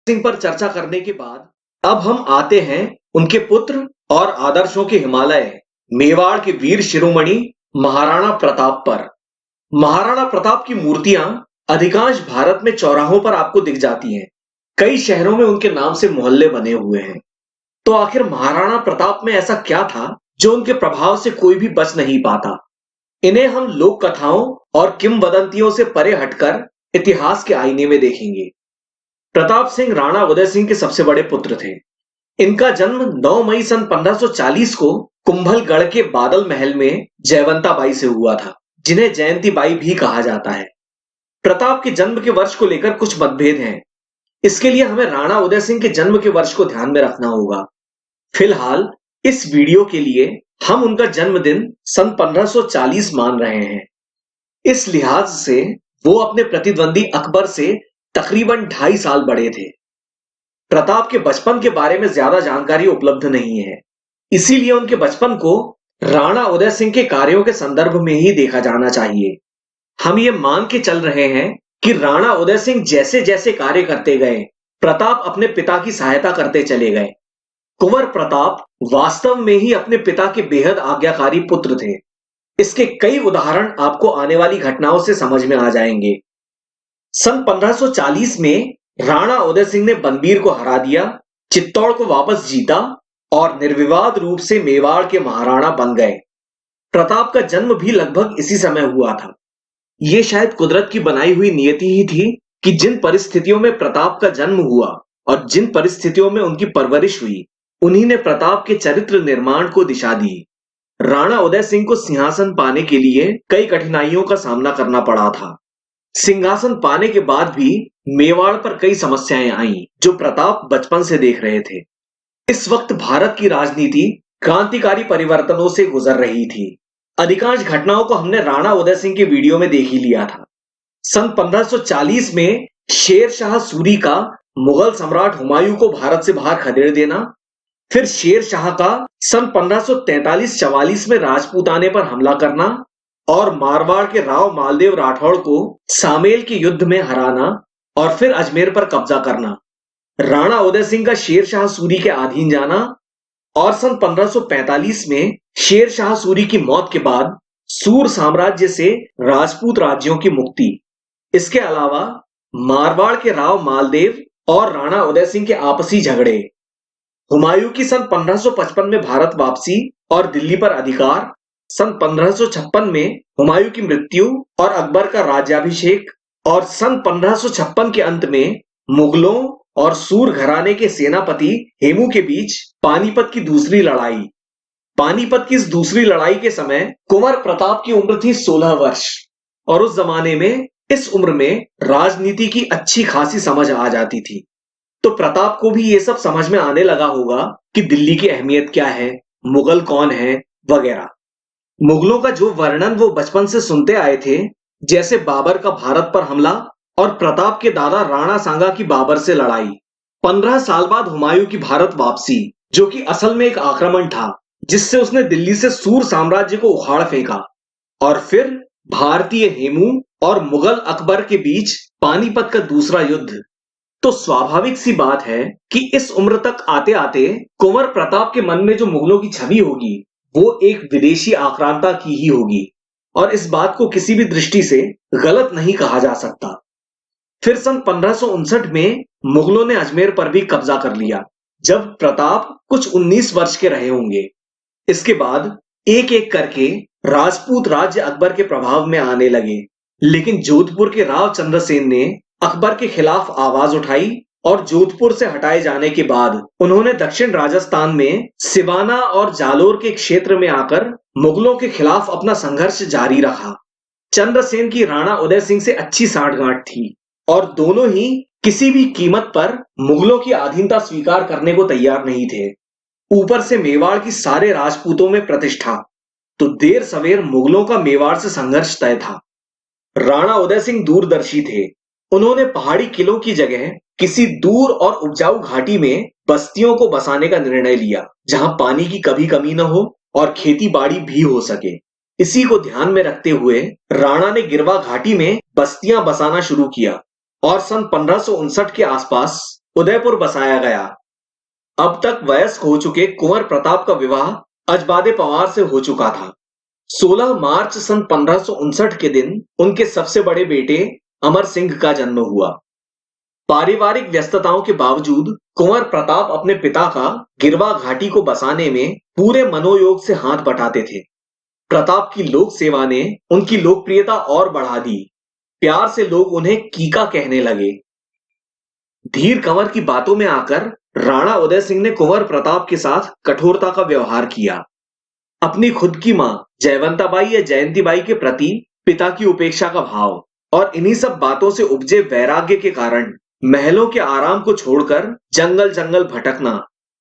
सिंह पर चर्चा करने के बाद अब हम आते हैं उनके पुत्र और आदर्शों के हिमालय मेवाड़ के वीर शिरोमणि महाराणा प्रताप पर। महाराणा प्रताप की मूर्तियां अधिकांश भारत में चौराहों पर आपको दिख जाती हैं। कई शहरों में उनके नाम से मोहल्ले बने हुए हैं। तो आखिर महाराणा प्रताप में ऐसा क्या था जो उनके प्रभाव से कोई भी बच नहीं पाता? इन्हें हम लोक कथाओं और किंवदंतियों से परे हटकर इतिहास के आईने में देखेंगे। प्रताप सिंह राणा उदय सिंह के सबसे बड़े पुत्र थे। इनका जन्म 9 मई सन 1540 को कुंभलगढ़ के बादल महल में जयवंता बाई से हुआ था, जिन्हें जयंती बाई भी कहा जाता है। प्रताप के जन्म के वर्ष को लेकर कुछ मतभेद हैं। इसके लिए हमें राणा उदय सिंह के जन्म के वर्ष को ध्यान में रखना होगा। फिलहाल इस वीडियो के लिए हम उनका जन्मदिन सन 1540 मान रहे हैं। इस लिहाज से वो अपने प्रतिद्वंदी अकबर से तकरीबन 2.5 साल बड़े थे। प्रताप के बचपन के बारे में ज्यादा जानकारी उपलब्ध नहीं है, इसीलिए उनके बचपन को राणा उदय सिंह के कार्यों के संदर्भ में ही देखा जाना चाहिए। हम ये मान के चल रहे हैं कि राणा उदय सिंह जैसे जैसे कार्य करते गए, प्रताप अपने पिता की सहायता करते चले गए। कुंवर प्रताप वास्तव में ही अपने पिता के बेहद आज्ञाकारी पुत्र थे। इसके कई उदाहरण आपको आने वाली घटनाओं से समझ में आ जाएंगे। सन 1540 में राणा उदय सिंह ने बनबीर को हरा दिया, चित्तौड़ को वापस जीता और निर्विवाद रूप से मेवाड़ के महाराणा बन गए। प्रताप का जन्म भी लगभग इसी समय हुआ था। यह शायद कुदरत की बनाई हुई नियति ही थी कि जिन परिस्थितियों में प्रताप का जन्म हुआ और जिन परिस्थितियों में उनकी परवरिश हुई, उन्हीं ने प्रताप के चरित्र निर्माण को दिशा दी। राणा उदय सिंह को सिंहासन पाने के लिए कई कठिनाइयों का सामना करना पड़ा था। सिंहासन पाने के बाद भी मेवाड़ पर कई समस्याएं आईं, जो प्रताप बचपन से देख रहे थे। इस वक्त भारत की राजनीति क्रांतिकारी परिवर्तनों से गुजर रही थी। अधिकांश घटनाओं को हमने राणा उदय सिंह के वीडियो में देख ही लिया था। सन 1540 में शेर शाह सूरी का मुगल सम्राट हुमायूं को भारत से बाहर खदेड़ देना, फिर शेर शाह का सन 1543-44 में राजपूताने पर हमला करना और मारवाड़ के राव मालदेव राठौड़ को सामेल के युद्ध में हराना और फिर अजमेर पर कब्जा करना, राणा उदय सिंह का शेर शाह सूरी के अधीन जाना और सन 1545 में शेर शाह सूरी की मौत के बाद सूर साम्राज्य से राजपूत राज्यों की मुक्ति। इसके अलावा मारवाड़ के राव मालदेव और राणा उदय सिंह के आपसी झगड़े, हुमायूं की सन 1555 में भारत वापसी और दिल्ली पर अधिकार, सन 1556 में हुमायूं की मृत्यु और अकबर का राज्याभिषेक और सन 1556 के अंत में मुगलों और सूर घराने के सेनापति हेमू के बीच पानीपत की दूसरी लड़ाई। पानीपत की इस दूसरी लड़ाई के समय कुंवर प्रताप की उम्र थी 16 वर्ष और उस जमाने में इस उम्र में राजनीति की अच्छी खासी समझ आ जाती थी। तो प्रताप को भी ये सब समझ में आने लगा होगा कि दिल्ली की अहमियत क्या है, मुगल कौन है वगैरह। मुगलों का जो वर्णन वो बचपन से सुनते आए थे, जैसे बाबर का भारत पर हमला और प्रताप के दादा राणा सांगा की बाबर से लड़ाई, 15 साल बाद हुमायूं की भारत वापसी, जो कि असल में एक आक्रमण था जिससे उसने दिल्ली से सूर साम्राज्य को उखाड़ फेंका, और फिर भारतीय हेमू और मुगल अकबर के बीच पानीपत का दूसरा युद्ध। तो स्वाभाविक सी बात है कि इस उम्र तक आते आते कुंवर प्रताप के मन में जो मुगलों की छवि होगी वो एक विदेशी आक्रांता की ही होगी, और इस बात को किसी भी दृष्टि से गलत नहीं कहा जा सकता। फिर सन 1559 में मुगलों ने अजमेर पर भी कब्जा कर लिया, जब प्रताप कुछ 19 वर्ष के रहे होंगे। इसके बाद एक एक करके राजपूत राज्य अकबर के प्रभाव में आने लगे, लेकिन जोधपुर के राव चंद्रसेन ने अकबर के खिलाफ आवाज उठाई और जोधपुर से हटाए जाने के बाद उन्होंने दक्षिण राजस्थान में सिवाना और जालोर के क्षेत्र में आकर मुगलों के खिलाफ अपना संघर्ष जारी रखा। चंद्रसेन की राणा उदय सिंह से अच्छी साठगांठ थी और दोनों ही किसी भी कीमत पर मुगलों की अधीनता स्वीकार करने को तैयार नहीं थे। ऊपर से मेवाड़ की सारे राजपूतों में प्रतिष्ठा, तो देर सवेर मुगलों का मेवाड़ से संघर्ष तय था। राणा उदय सिंह दूरदर्शी थे। उन्होंने पहाड़ी किलों की जगह किसी दूर और उपजाऊ घाटी में बस्तियों को बसाने का निर्णय लिया, जहां पानी की कभी कमी न हो और खेती बाड़ी भी हो सके। इसी को ध्यान में रखते हुए राणा ने गिरवा घाटी में बस्तियां बसाना शुरू किया और सन 1559 के आसपास उदयपुर बसाया गया। अब तक वयस्क हो चुके कुंवर प्रताप का विवाह अजबादे पंवार से हो चुका था। 16 मार्च सन 1559 के दिन उनके सबसे बड़े बेटे अमर सिंह का जन्म हुआ। पारिवारिक व्यस्तताओं के बावजूद कुंवर प्रताप अपने पिता का गिरवा घाटी को बसाने में पूरे मनोयोग से हाथ बटाते थे। प्रताप की लोक सेवा ने उनकी लोकप्रियता और बढ़ा दी। प्यार से लोग उन्हें कीका कहने लगे। धीर कंवर की बातों में आकर राणा उदय सिंह ने कुंवर प्रताप के साथ कठोरता का व्यवहार किया। अपनी खुद की मां जयवंताबाई या जयंतीबाई के प्रति पिता की उपेक्षा का भाव और इन्हीं सब बातों से उपजे वैराग्य के कारण महलों के आराम को छोड़कर जंगल जंगल भटकना,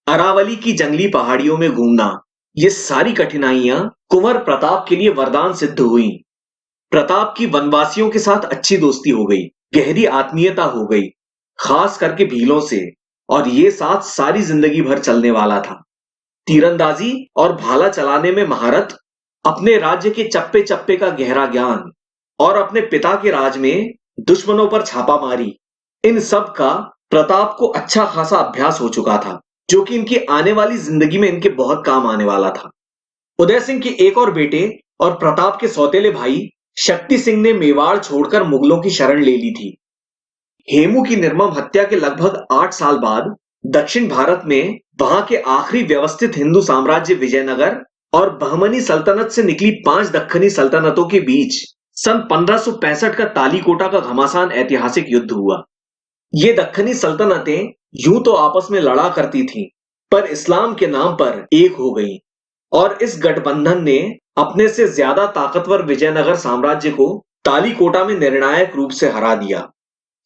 अरावली की जंगली पहाड़ियों में घूमना, ये सारी कठिनाइयां कुंवर प्रताप के लिए वरदान सिद्ध हुई। प्रताप की वनवासियों के साथ अच्छी दोस्ती हो गई, गहरी आत्मीयता हो गई, खास करके भीलों से, और ये साथ सारी जिंदगी भर चलने वाला था। तीरंदाजी और भाला चलाने में महारत, अपने राज्य के चप्पे चप्पे का गहरा ज्ञान और अपने पिता के राज में दुश्मनों पर छापामारी, इन सब का प्रताप को अच्छा खासा अभ्यास हो चुका था, जो कि इनकी आने वाली जिंदगी में इनके बहुत काम आने वाला था। उदय सिंह के एक और बेटे और प्रताप के सौतेले भाई शक्ति सिंह ने मेवाड़ छोड़कर मुगलों की शरण ले ली थी। हेमू की निर्मम हत्या के लगभग 8 साल बाद दक्षिण भारत में वहां के आखिरी व्यवस्थित हिंदू साम्राज्य विजयनगर और बहमनी सल्तनत से निकली 5 दक्खनी सल्तनतों के बीच सन 1565 का तालीकोटा का घमासान ऐतिहासिक युद्ध हुआ। ये दक्खनी सल्तनतें यूं तो आपस में लड़ा करती थीं, पर इस्लाम के नाम पर एक हो गईं, और इस गठबंधन ने अपने से ज्यादा ताकतवर विजयनगर साम्राज्य को तालीकोटा में निर्णायक रूप से हरा दिया।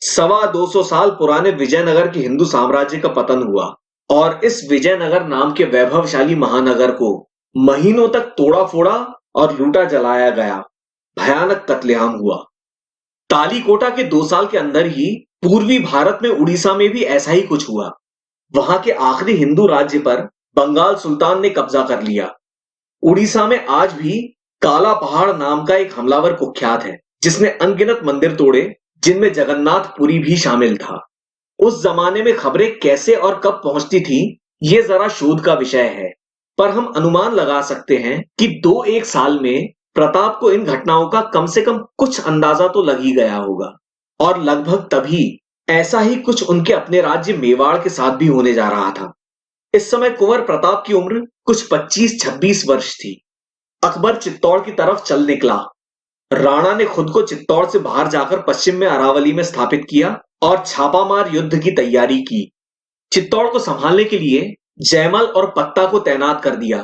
225 साल पुराने विजयनगर के हिंदू साम्राज्य का पतन हुआ और इस विजयनगर नाम के वैभवशाली महानगर को महीनों तक तोड़ा फोड़ा और लूटा जलाया गया। भयानक कत्लेआम हुआ। तालीकोटा के 2 साल के अंदर ही पूर्वी भारत में उड़ीसा में भी ऐसा ही कुछ हुआ। वहां के आखिरी हिंदू राज्य पर बंगाल सुल्तान ने कब्जा कर लिया। उड़ीसा में आज भी काला पहाड़ नाम का एक हमलावर कुख्यात है, जिसने अनगिनत मंदिर तोड़े, जिनमें जगन्नाथपुरी भी शामिल था। उस जमाने में खबरें कैसे और कब पहुंचती थी, ये जरा शोध का विषय है, पर हम अनुमान लगा सकते हैं कि 2-1 साल में प्रताप को इन घटनाओं का कम से कम कुछ अंदाजा तो लग ही गया होगा। और लगभग तभी ऐसा ही कुछ उनके अपने राज्य मेवाड़ के साथ भी होने जा रहा था। इस समय कुंवर प्रताप की उम्र कुछ 25-26 वर्ष थी। अकबर चित्तौड़ की तरफ चल निकला। राणा ने खुद को चित्तौड़ से बाहर जाकर पश्चिम में अरावली में स्थापित किया और छापामार युद्ध की तैयारी की। चित्तौड़ को संभालने के लिए जयमल और पत्ता को तैनात कर दिया।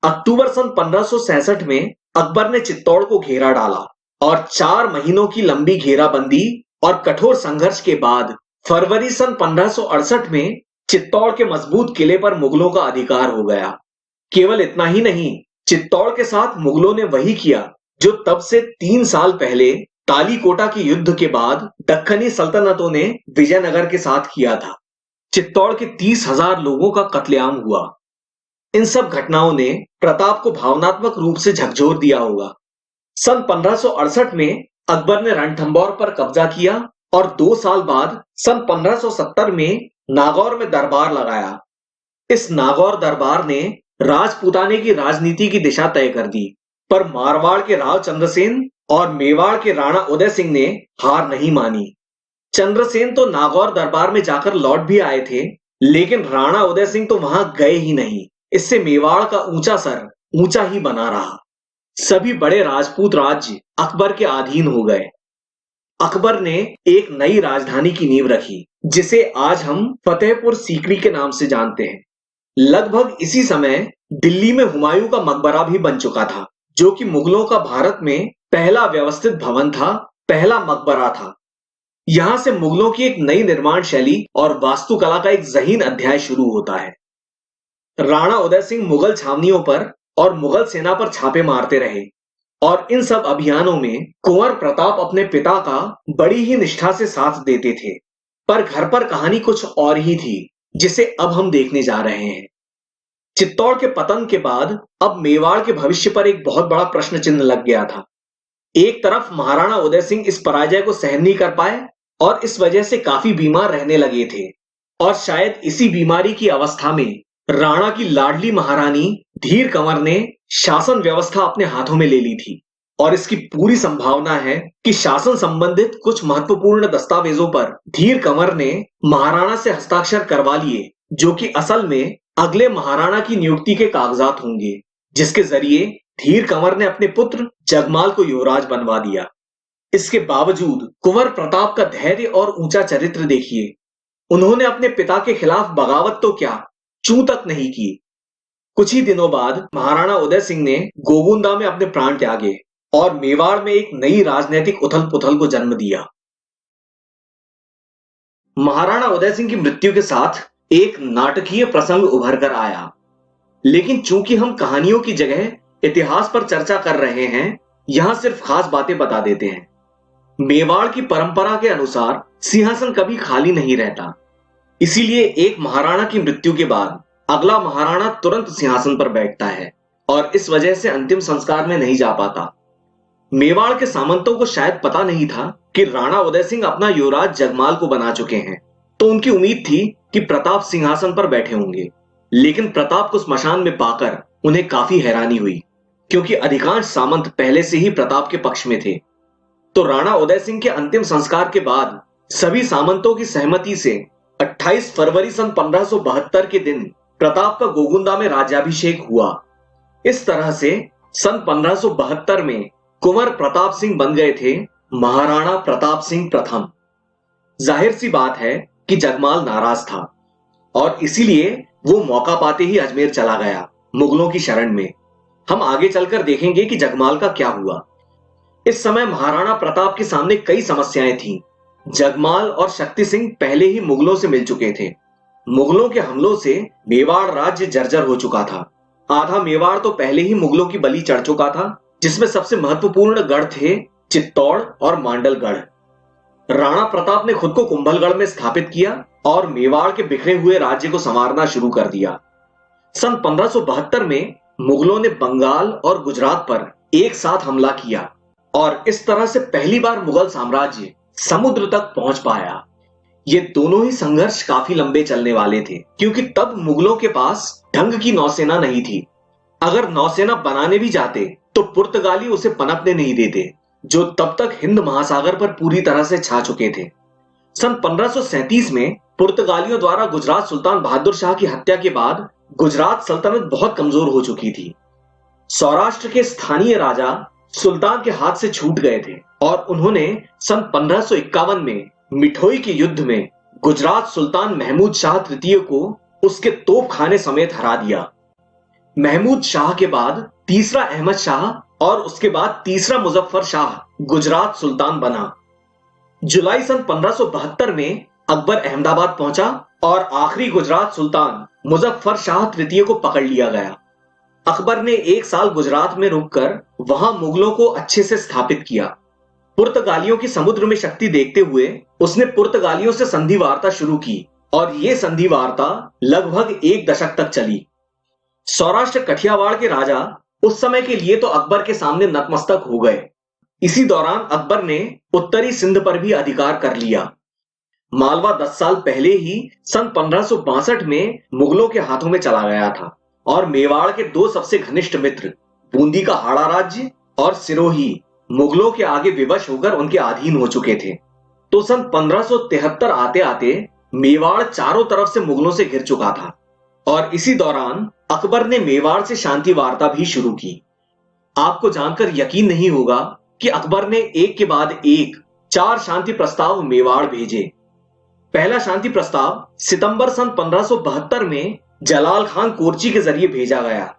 अक्टूबर सन 1566 में अकबर ने चित्तौड़ को घेरा डाला और 4 महीनों की लंबी घेराबंदी और कठोर संघर्ष के बाद फरवरी सन 1568 में चित्तौड़ के मजबूत किले पर मुगलों का अधिकार हो गया। केवल इतना ही नहीं, चित्तौड़ के साथ मुगलों ने वही किया जो तब से 3 साल पहले तालीकोटा के युद्ध के बाद दक्खनी सल्तनतों ने विजयनगर के साथ किया था। चित्तौड़ के 30,000 लोगों का कत्लेआम हुआ। इन सब घटनाओं ने प्रताप को भावनात्मक रूप से झकझोर दिया होगा। सन 1568 में अकबर ने रणथंभौर पर कब्जा किया और 2 साल बाद सन 1570 में नागौर में दरबार लगाया। इस नागौर दरबार ने राजपूताने की राजनीति की दिशा तय कर दी, पर मारवाड़ के राव चंद्रसेन और मेवाड़ के राणा उदय सिंह ने हार नहीं मानी। चंद्रसेन तो नागौर दरबार में जाकर लौट भी आए थे, लेकिन राणा उदय सिंह तो वहां गए ही नहीं। इससे मेवाड़ का ऊंचा सर ऊंचा ही बना रहा। सभी बड़े राजपूत राज्य अकबर के अधीन हो गए। अकबर ने एक नई राजधानी की नींव रखी, जिसे आज हम फतेहपुर सीकरी के नाम से जानते हैं। लगभग इसी समय दिल्ली में हुमायूं का मकबरा भी बन चुका था, जो कि मुगलों का भारत में पहला व्यवस्थित भवन था, पहला मकबरा था। यहां से मुगलों की एक नई निर्माण शैली और वास्तुकला का एक ज़हीन अध्याय शुरू होता है। राणा उदय सिंह मुगल छावनियों पर और मुगल सेना पर छापे मारते रहे, और इन सब अभियानों में कुंवर प्रताप अपने पिता का बड़ी ही निष्ठा से साथ देते थे। पर घर पर कहानी कुछ और ही थी, जिसे अब हम देखने जा रहे हैं। चित्तौड़ के पतन के बाद अब मेवाड़ के भविष्य पर एक बहुत बड़ा प्रश्न चिन्ह लग गया था। एक तरफ महाराणा उदय सिंह इस पराजय को सहन नहीं कर पाए और इस वजह से काफी बीमार रहने लगे थे, और शायद इसी बीमारी की अवस्था में राणा की लाडली महारानी धीर कंवर ने शासन व्यवस्था अपने हाथों में ले ली थी और इसकी पूरी संभावना है कि शासन संबंधित कुछ महत्वपूर्ण दस्तावेजों पर धीर कंवर ने महाराणा से हस्ताक्षर करवा लिए, जो कि असल में अगले महाराणा की नियुक्ति के कागजात होंगे, जिसके जरिए धीर कंवर ने अपने पुत्र जगमाल को युवराज बनवा दिया। इसके बावजूद कुंवर प्रताप का धैर्य और ऊंचा चरित्र देखिए। उन्होंने अपने पिता के खिलाफ बगावत तो क्या, चूं तक नहीं की। कुछ ही दिनों बाद महाराणा उदय सिंह ने गोगुंदा में अपने प्राण त्यागे और मेवाड़ में एक नई राजनीतिक उथल पुथल को जन्म दिया। महाराणा उदय सिंह की मृत्यु के साथ एक नाटकीय प्रसंग उभर कर आया, लेकिन चूंकि हम कहानियों की जगह इतिहास पर चर्चा कर रहे हैं, यहां सिर्फ खास बातें बता देते हैं। मेवाड़ की परंपरा के अनुसार सिंहासन कभी खाली नहीं रहता, इसीलिए एक महाराणा की मृत्यु के बाद अगला महाराणा तुरंत सिंहासन पर बैठता है और इस वजह से अंतिम संस्कार में नहीं जा पाता। मेवाड़ के सामंतों को शायद पता नहीं था कि राणा उदय सिंह अपना युवराज जगमाल को बना चुके हैं, तो उनकी उम्मीद थी कि प्रताप सिंहासन पर बैठे होंगे। लेकिन प्रताप को स्मशान में पाकर उन्हें काफी हैरानी हुई, क्योंकि अधिकांश सामंत पहले से ही प्रताप के पक्ष में थे। तो राणा उदय सिंह के अंतिम संस्कार के बाद सभी सामंतों की सहमति से 28 फरवरी सन 1572 के दिन प्रताप का गोगुंदा में राज्याभिषेक हुआ। इस तरह से सन 1572 में कुंवर प्रताप सिंह बन गए थे महाराणा प्रताप सिंह प्रथम। जाहिर सी बात है कि जगमाल नाराज था और इसीलिए वो मौका पाते ही अजमेर चला गया मुगलों की शरण में। हम आगे चलकर देखेंगे कि जगमाल का क्या हुआ। इस समय महाराणा प्रताप के सामने कई समस्याएं थीं। जगमाल और शक्ति सिंह पहले ही मुगलों से मिल चुके थे। मुगलों के हमलों से मेवाड़ राज्य जर्जर हो चुका था। आधा मेवाड़ तो पहले ही मुगलों की बलि चढ़ चुका था, जिसमें सबसे महत्वपूर्ण गढ़ थे चित्तौड़ और मांडलगढ़। राणा प्रताप ने खुद को कुंभलगढ़ में स्थापित किया और मेवाड़ के बिखरे हुए राज्य को संवारना शुरू कर दिया। सन 1572 में मुगलों ने बंगाल और गुजरात पर एक साथ हमला किया और इस तरह से पहली बार मुगल साम्राज्य समुद्र तक पहुंच पाया। ये दोनों ही संघर्ष काफी लंबे चलने वाले थे, क्योंकि तब मुगलों के पास ढंग की नौसेना नहीं थी। अगर नौसेना बनाने भी जाते तो पुर्तगाली उसे पनपने नहीं देते, जो तब तक हिंद महासागर पर पूरी तरह से छा चुके थे। सन 1537 में पुर्तगालियों द्वारा गुजरात सुल्तान बहादुर शाह की हत्या के बाद गुजरात सल्तनत बहुत कमजोर हो चुकी थी। सौराष्ट्र के स्थानीय राजा सुल्तान के हाथ से छूट गए थे और उन्होंने सन 1551 में मिठोई के युद्ध में गुजरात सुल्तान महमूद शाह तृतीय को उसके तोपखाने समेत हरा दिया। महमूद शाह के बाद तीसरा अहमद शाह और उसके बाद तीसरा मुजफ्फर शाह गुजरात सुल्तान बना। जुलाई सन 1572 में अकबर अहमदाबाद पहुंचा और आखिरी गुजरात सुल्तान मुजफ्फर शाह तृतीय को पकड़ लिया गया। अकबर ने एक साल गुजरात में रुककर वहां मुगलों को अच्छे से स्थापित किया। पुर्तगालियों की समुद्र में शक्ति देखते हुए उसने पुर्तगालियों से संधि वार्ता शुरू की और यह संधि वार्ता लगभग एक दशक तक चली। सौराष्ट्र कठियावाड़ के राजा उस समय के लिए तो अकबर के सामने नतमस्तक हो गए। इसी दौरान अकबर ने उत्तरी सिंध पर भी अधिकार कर लिया। मालवा 10 साल पहले ही सन 1562 में मुगलों के हाथों में चला गया था और मेवाड़ के दो सबसे घनिष्ठ मित्र बूंदी का हाड़ा राज्य और सिरोही मुगलों के आगे विवश होकर उनके अधीन हो चुके थे। तो सन 1573 आते आते मेवाड़ चारों तरफ से मुगलों से घिर चुका था और इसी दौरान अकबर ने मेवाड़ से शांति वार्ता भी शुरू की। आपको जानकर यकीन नहीं होगा कि अकबर ने एक के बाद एक 4 शांति प्रस्ताव मेवाड़ भेजे। पहला शांति प्रस्ताव सितंबर सन 1572 में जलाल खान कोरची के जरिए भेजा गया।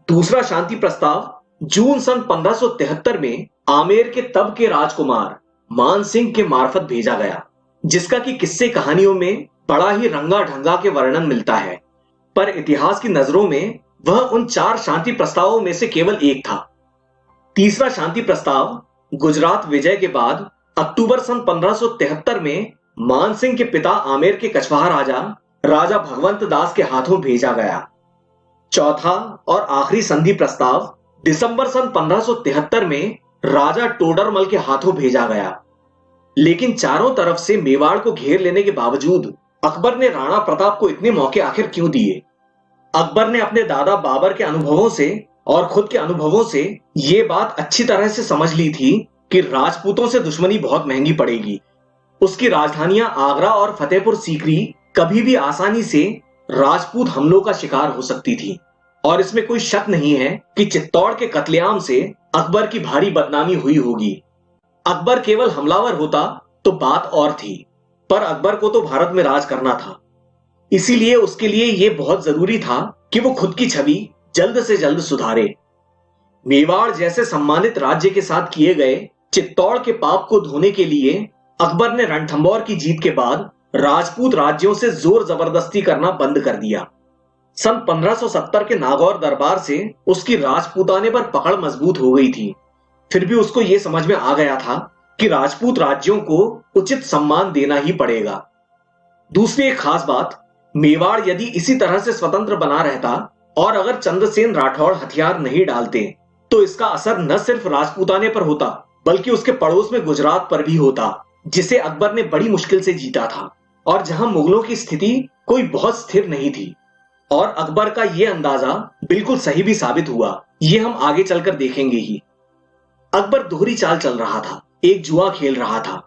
दूसरा शांति प्रस्ताव जून सन 1573 में आमेर के तब के राजकुमार मान सिंह के मार्फत भेजा गया, जिसका कि किस्से कहानियों में बड़ा ही रंगा ढंगा के वर्णन मिलता है, पर इतिहास की नजरों में वह उन 4 शांति प्रस्तावों में से केवल एक था। तीसरा शांति प्रस्ताव गुजरात विजय के बाद अक्टूबर सन 1573 में मान सिंह के पिता आमेर के कछवाहा राजा भगवंत दास के हाथों भेजा गया। चौथा और आखिरी संधि प्रस्ताव दिसंबर सन 1573 में राजा टोडरमल के हाथों भेजा गया। लेकिन चारों तरफ से मेवाड़ को घेर लेने के बावजूद अकबर ने राणा प्रताप को इतने मौके आखिर क्यों दिए? अकबर ने अपने दादा बाबर के अनुभवों से और खुद के अनुभवों से ये बात अच्छी तरह से समझ ली थी कि राजपूतों से दुश्मनी बहुत महंगी पड़ेगी। उसकी राजधानियां आगरा और फतेहपुर सीकरी कभी भी आसानी से राजपूत हमलों का शिकार हो सकती थी, और इसमें कोई शक नहीं है कि चित्तौड़ के कत्लेआम से अकबर की भारी बदनामी हुई होगी। अकबर केवल हमलावर होता तो बात और थी, पर अकबर को तो भारत में राज करना था। इसीलिए उसके लिए यह बहुत जरूरी था कि वो खुद की छवि जल्द से जल्द सुधारे। मेवाड़ जैसे सम्मानित राज्य के साथ किए गए चित्तौड़ के पाप को धोने के लिए अकबर ने रणथंभौर की जीत के बाद राजपूत राज्यों से जोर जबरदस्ती करना बंद कर दिया। सन 1570 के नागौर दरबार से उसकी राजपूताने पर पकड़ मजबूत हो गई थी। फिर भी उसको यह समझ में आ गया था कि राजपूत राज्यों को उचित सम्मान देना ही पड़ेगा। दूसरी एक खास बात, मेवाड़ यदि इसी तरह से स्वतंत्र बना रहता और अगर चंद्रसेन राठौड़ हथियार नहीं डालते तो इसका असर न सिर्फ राजपूताने पर होता बल्कि उसके पड़ोस में गुजरात पर भी होता, जिसे अकबर ने बड़ी मुश्किल से जीता था और जहां मुगलों की स्थिति कोई बहुत स्थिर नहीं थी। और अकबर का यह अंदाजा बिल्कुल सही भी साबित हुआ, यह हम आगे चलकर देखेंगे ही। अकबर दोहरी चाल चल रहा था, एक जुआ खेल रहा था।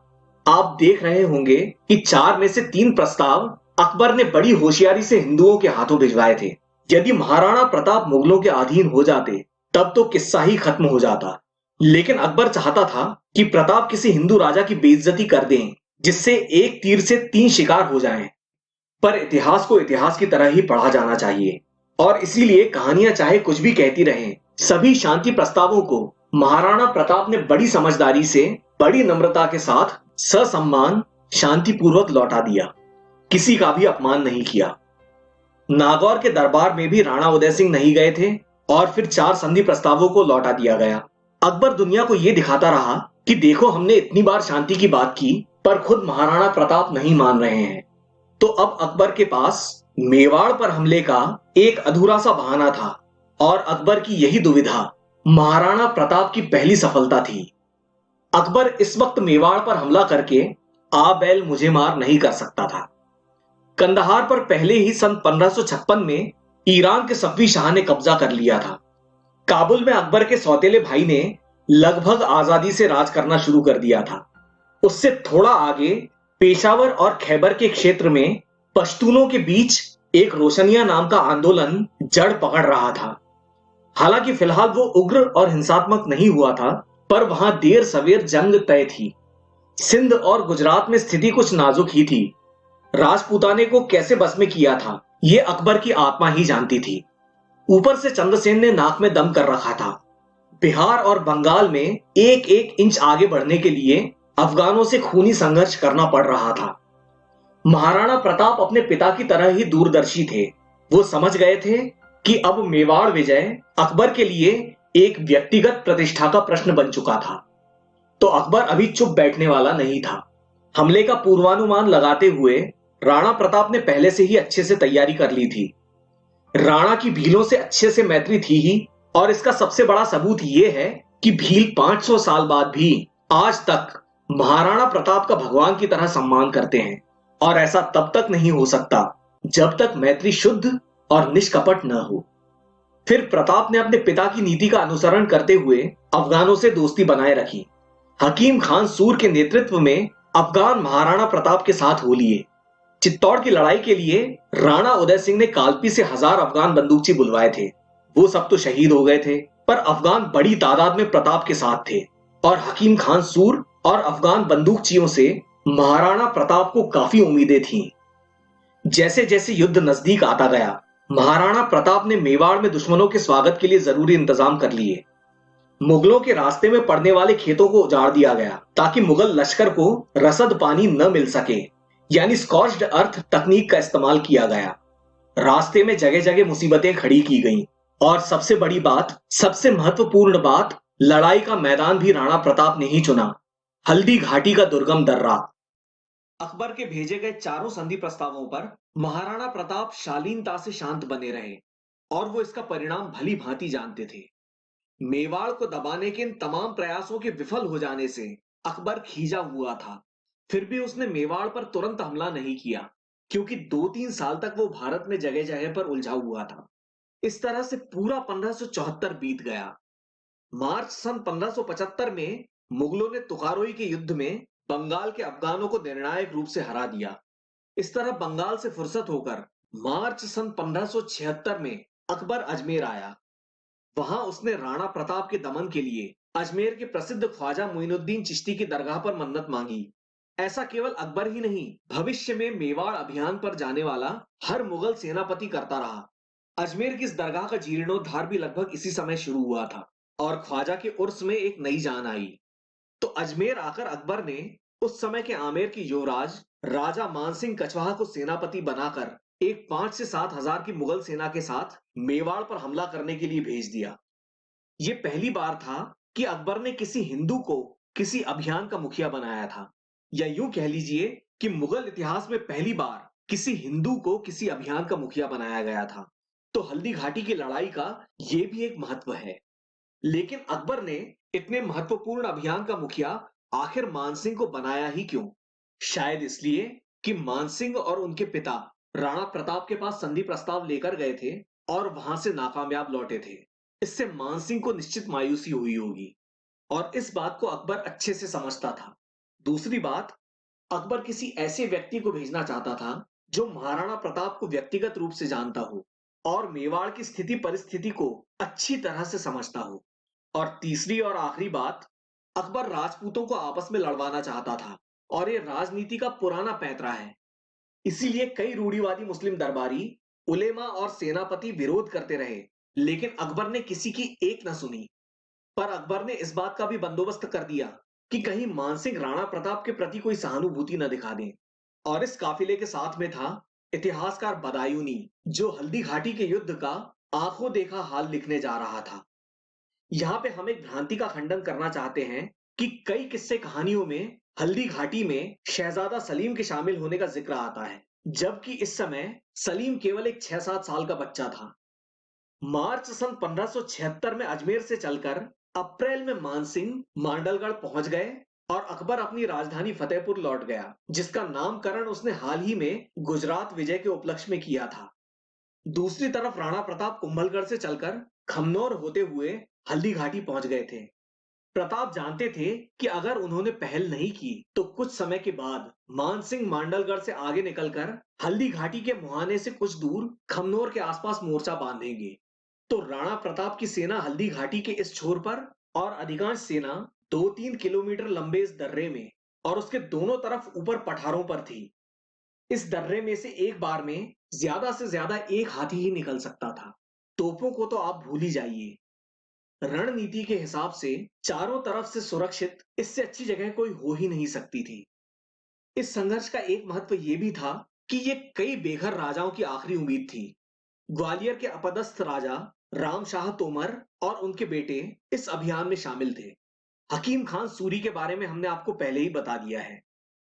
आप देख रहे होंगे कि 4 में से 3 प्रस्ताव अकबर ने बड़ी होशियारी से हिंदुओं के हाथों भिजवाए थे। यदि महाराणा प्रताप मुगलों के अधीन हो जाते तब तो किस्सा ही खत्म हो जाता, लेकिन अकबर चाहता था कि प्रताप किसी हिंदू राजा की बेइज्जती कर दें, जिससे एक तीर से 3 शिकार हो जाएं। पर इतिहास को इतिहास की तरह ही पढ़ा जाना चाहिए, और इसीलिए कहानियां चाहे कुछ भी कहती रहें, सभी शांति प्रस्तावों को महाराणा प्रताप ने बड़ी समझदारी से, बड़ी नम्रता के साथ ससम्मान शांतिपूर्वक लौटा दिया। किसी का भी अपमान नहीं किया। नागौर के दरबार में भी राणा उदय सिंह नहीं गए थे और फिर 4 संधि प्रस्तावों को लौटा दिया गया। अकबर दुनिया को यह दिखाता रहा कि देखो, हमने इतनी बार शांति की बात की पर खुद महाराणा प्रताप नहीं मान रहे हैं। तो अब अकबर के पास मेवाड़ पर हमले का एक अधूरा सा बहाना था, और अकबर की यही दुविधा महाराणा प्रताप की पहली सफलता थी। अकबर इस वक्त मेवाड़ पर हमला करके आ बैल मुझे मार नहीं कर सकता था। कंदहार पर पहले ही सन 1556 में ईरान के सफवी शाह ने कब्जा कर लिया था। काबुल में अकबर के सौतेले भाई ने लगभग आजादी से राज करना शुरू कर दिया था। उससे थोड़ा आगे पेशावर और खैबर के क्षेत्र में पश्तूनों के बीच एक रोशनिया नाम का आंदोलन जड़ पकड़ रहा था। हालांकि फिलहाल वो उग्र और हिंसात्मक नहीं हुआ था, पर वहां देर सवेर जंग तय थी। सिंध और गुजरात में स्थिति कुछ नाजुक ही थी। राजपूताने को कैसे बस में किया था यह अकबर की आत्मा ही जानती थी। ऊपर से चंद्रसेन ने नाक में दम कर रखा था। बिहार और बंगाल में एक एक इंच आगे बढ़ने के लिए अफगानों से खूनी संघर्ष करना पड़ रहा था। महाराणा प्रताप अपने पिता की तरह ही दूरदर्शी थे। वो समझ गए थे कि अब मेवाड़ विजय अकबर के लिए एक व्यक्तिगत प्रतिष्ठा का प्रश्न बन चुका था। तो अकबर अभी चुप बैठने वाला नहीं था। हमले का पूर्वानुमान लगाते हुए राणा प्रताप ने पहले से ही अच्छे से तैयारी कर ली थी। राणा की भीलों से अच्छे से मैत्री थी ही, और इसका सबसे बड़ा सबूत यह है कि भील 500 साल बाद भी आज तक महाराणा प्रताप का भगवान की तरह सम्मान करते हैं, और ऐसा तब तक नहीं हो सकता जब तक मैत्री शुद्ध और निष्कपट न हो। फिर प्रताप ने अपने पिता की नीति का अनुसरण करते हुए अफगानों से दोस्ती बनाए रखी। हकीम खान सूर के नेतृत्व में अफगान महाराणा प्रताप के साथ हो लिए। चित्तौड़ की लड़ाई के लिए राणा उदय सिंह ने कालपी से 1000 अफगान बंदूकची बुलवाए थे। वो सब तो शहीद हो गए थे, पर अफगान बड़ी तादाद में प्रताप के साथ थे, और हकीम खान सूर और अफगान बंदूकचियों से महाराणा प्रताप को काफी उम्मीदें थीं। जैसे जैसे युद्ध नजदीक आता गया, महाराणा प्रताप ने मेवाड़ में दुश्मनों के स्वागत के लिए जरूरी इंतजाम कर लिए। मुगलों के रास्ते में पड़ने वाले खेतों को उजाड़ दिया गया ताकि मुगल लश्कर को रसद पानी न मिल सके, यानी स्कॉच्ड अर्थ तकनीक का इस्तेमाल किया गया। रास्ते में जगह जगह मुसीबतें खड़ी की गईं, और सबसे बड़ी बात, सबसे महत्वपूर्ण बात, लड़ाई का मैदान भी राणा प्रताप ने ही चुना, हल्दी घाटी का दुर्गम दर्रा। अकबर के भेजे गए चारों संधि प्रस्तावों पर महाराणा प्रताप शालीनता से शांत बने रहे, और वो इसका परिणाम भली भांति जानते थे। मेवाड़ को दबाने के इन तमाम प्रयासों के विफल हो जाने से अकबर खींचा हुआ था। फिर भी उसने मेवाड़ पर तुरंत हमला नहीं किया। क्योंकि 2-3 साल तक वो भारत में जगह जगह पर उलझा हुआ था। इस तरह से पूरा 1574 बीत गया। मार्च सन 1575 में मुगलों ने तुकारोई के युद्ध में बंगाल के अफगानों को निर्णायक रूप से हरा दिया। इस तरह बंगाल से फुर्सत होकर मार्च सन 1576 में अकबर अजमेर आया। वहां उसने राणा प्रताप के दमन के लिए अजमेर के प्रसिद्ध ख्वाजा मोइनुद्दीन चिश्ती की दरगाह पर मन्नत मांगी। ऐसा केवल अकबर ही नहीं, भविष्य में मेवाड़ अभियान पर जाने वाला हर मुगल सेनापति करता रहा। अजमेर की इस दरगाह का जीर्णोद्धार भी लगभग इसी समय शुरू हुआ था और ख्वाजा के उर्स में एक नई जान आई। तो अजमेर आकर अकबर ने उस समय के आमेर के युवराज राजा मानसिंह कछवाहा को सेनापति बनाकर एक 5 से 7 हजार की मुगल सेना के साथ मेवाड़ पर हमला करने के लिए भेज दिया। यह पहली बार था कि अकबर ने किसी हिंदू को किसी अभियान का मुखिया बनाया था, या यूं कह लीजिए कि मुगल इतिहास में पहली बार किसी हिंदू को किसी अभियान का मुखिया बनाया गया था। तो हल्दी घाटी की लड़ाई का यह भी एक महत्व है। लेकिन अकबर ने इतने महत्वपूर्ण अभियान का मुखिया आखिर मानसिंह को बनाया ही क्यों? शायद इसलिए कि मानसिंह और उनके पिता राणा प्रताप के पास संधि प्रस्ताव लेकर गए थे और वहां से नाकामयाब लौटे थे। इससे मानसिंह को निश्चित मायूसी हुई होगी और इस बात को अकबर अच्छे से समझता था। दूसरी बात, अकबर किसी ऐसे व्यक्ति को भेजना चाहता था जो महाराणा प्रताप को व्यक्तिगत रूप से जानता हो और मेवाड़ की स्थिति परिस्थिति को अच्छी तरह से समझता हो। और तीसरी और आखिरी बात, अकबर राजपूतों को आपस में लड़वाना चाहता था और यह राजनीति का पुराना पैंतरा है। इसीलिए कई रूढ़िवादी मुस्लिम दरबारी, उलेमा और सेनापति विरोध करते रहे, लेकिन अकबर ने किसी की एक न सुनी। पर अकबर ने इस बात का भी बंदोबस्त कर दिया कि कहीं मानसिंह राणा प्रताप के प्रति कोई सहानुभूति न दिखा दें। और इस काफिले के साथ में था इतिहासकार बदायूनी, जो हल्दी घाटी के युद्ध का आंखों देखा हाल लिखने जा रहा था। यहां पे हम एक भ्रांति का खंडन करना चाहते हैं कि कई किस्से कहानियों में हल्दी घाटी में शहजादा सलीम के शामिल होने का जिक्र आता है, जबकि इस समय सलीम केवल एक 6-7 साल का बच्चा था। मार्च सन 1576 में अजमेर से चलकर अप्रैल में मानसिंह मांडलगढ़ पहुंच गए और अकबर अपनी राजधानी फतेहपुर लौट गया, जिसका नामकरण उसने हाल ही में गुजरात विजय के उपलक्ष्य में किया था। दूसरी तरफ राणा प्रताप कुंभलगढ़ से चलकर खमनौर होते हुए हल्दी घाटी पहुंच गए थे। प्रताप जानते थे कि अगर उन्होंने पहल नहीं की तो कुछ समय के बाद मानसिंह मांडलगढ़ से आगे निकलकर हल्दी घाटी के मुहाने से कुछ दूर खमनौर के आसपास मोर्चा बांधेंगे। तो राणा प्रताप की सेना हल्दी घाटी के इस छोर पर और अधिकांश सेना 2-3 किलोमीटर लंबे इस दर्रे में और उसके दोनों तरफ ऊपर पठारों पर थी। इस दर्रे में से एक बार में ज्यादा से ज्यादा एक हाथी ही निकल सकता था। तोपों को तो आप भूल ही जाइए। रणनीति के हिसाब से चारों तरफ से सुरक्षित इससे अच्छी जगह कोई हो ही नहीं सकती थी। इस संघर्ष का एक महत्व यह भी था कि यह कई बेघर राजाओं की आखिरी उम्मीद थी। ग्वालियर के अपदस्थ राजा राम शाह तोमर और उनके बेटे इस अभियान में शामिल थे। हकीम खान सूरी के बारे में हमने आपको पहले ही बता दिया है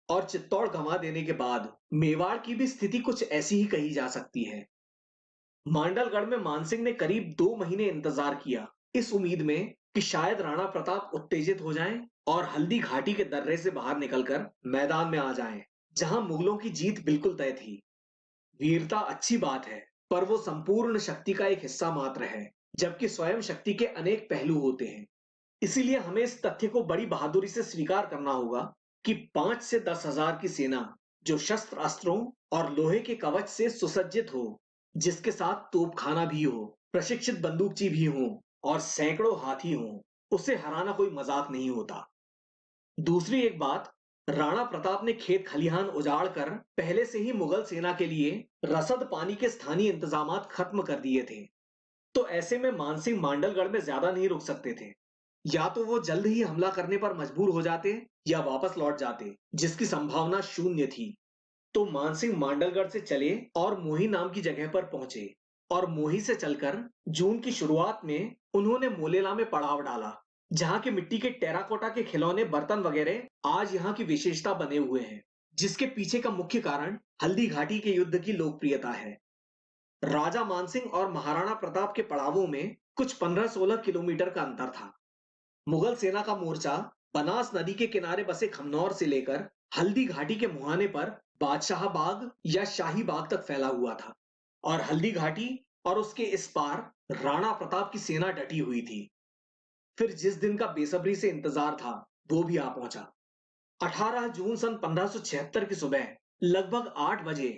और चित्तौड़ गंवा देने के बाद मेवाड़ की भी स्थिति कुछ ऐसी ही कही जा सकती है। मांडलगढ़ में मानसिंह ने करीब 2 महीने इंतजार किया, इस उम्मीद में कि शायद राणा प्रताप उत्तेजित हो जाएं और हल्दी घाटी के दर्रे से बाहर निकलकर मैदान में आ जाएं, जहां मुगलों की जीत बिल्कुल तय थी। वीरता अच्छी बात है, पर वो संपूर्ण शक्ति का एक हिस्सा मात्र है, जबकि स्वयं शक्ति के अनेक पहलू होते हैं। इसीलिए हमें इस तथ्य को बड़ी बहादुरी से स्वीकार करना होगा कि 5 से 10 हजार की सेना जो शस्त्र अस्त्रों और लोहे के कवच से सुसज्जित हो, जिसके साथ तोपखाना भी हो, प्रशिक्षित बंदूकची भी हो और सैकड़ों हाथी हो, उसे हराना कोई मजाक नहीं होता। दूसरी एक बात, राणा प्रताप ने खेत खलिहान उजाड़ कर पहले से ही मुगल सेना के लिए रसद पानी के स्थानीय इंतजामात खत्म कर दिए थे। तो ऐसे में मानसिंह मांडलगढ़ में ज्यादा नहीं रुक सकते थे। या तो वो जल्द ही हमला करने पर मजबूर हो जाते या वापस लौट जाते, जिसकी संभावना शून्य थी। तो मानसिंह मांडलगढ़ से चले और मोही नाम की जगह पर पहुंचे और मोही से चलकर जून की शुरुआत में उन्होंने मोलेला में पड़ाव डाला, जहां के मिट्टी के टेराकोटा के खिलौने, बर्तन वगैरह आज यहां की विशेषता बने हुए हैं, जिसके पीछे का मुख्य कारण हल्दी घाटी के युद्ध की लोकप्रियता है। राजा मानसिंह और महाराणा प्रताप के पड़ावों में कुछ 15-16 किलोमीटर का अंतर था। मुगल सेना का मोर्चा बनास नदी के किनारे बसे खमनौर से लेकर हल्दी घाटी के मुहाने पर बादशाह बाग या शाही बाग तक फैला हुआ था और हल्दी घाटी और उसके इस पार राणा प्रताप की सेना डटी हुई थी। फिर जिस दिन का बेसब्री से इंतजार था वो भी आ पहुंचा। 18 जून सन 1576 की सुबह लगभग 8 बजे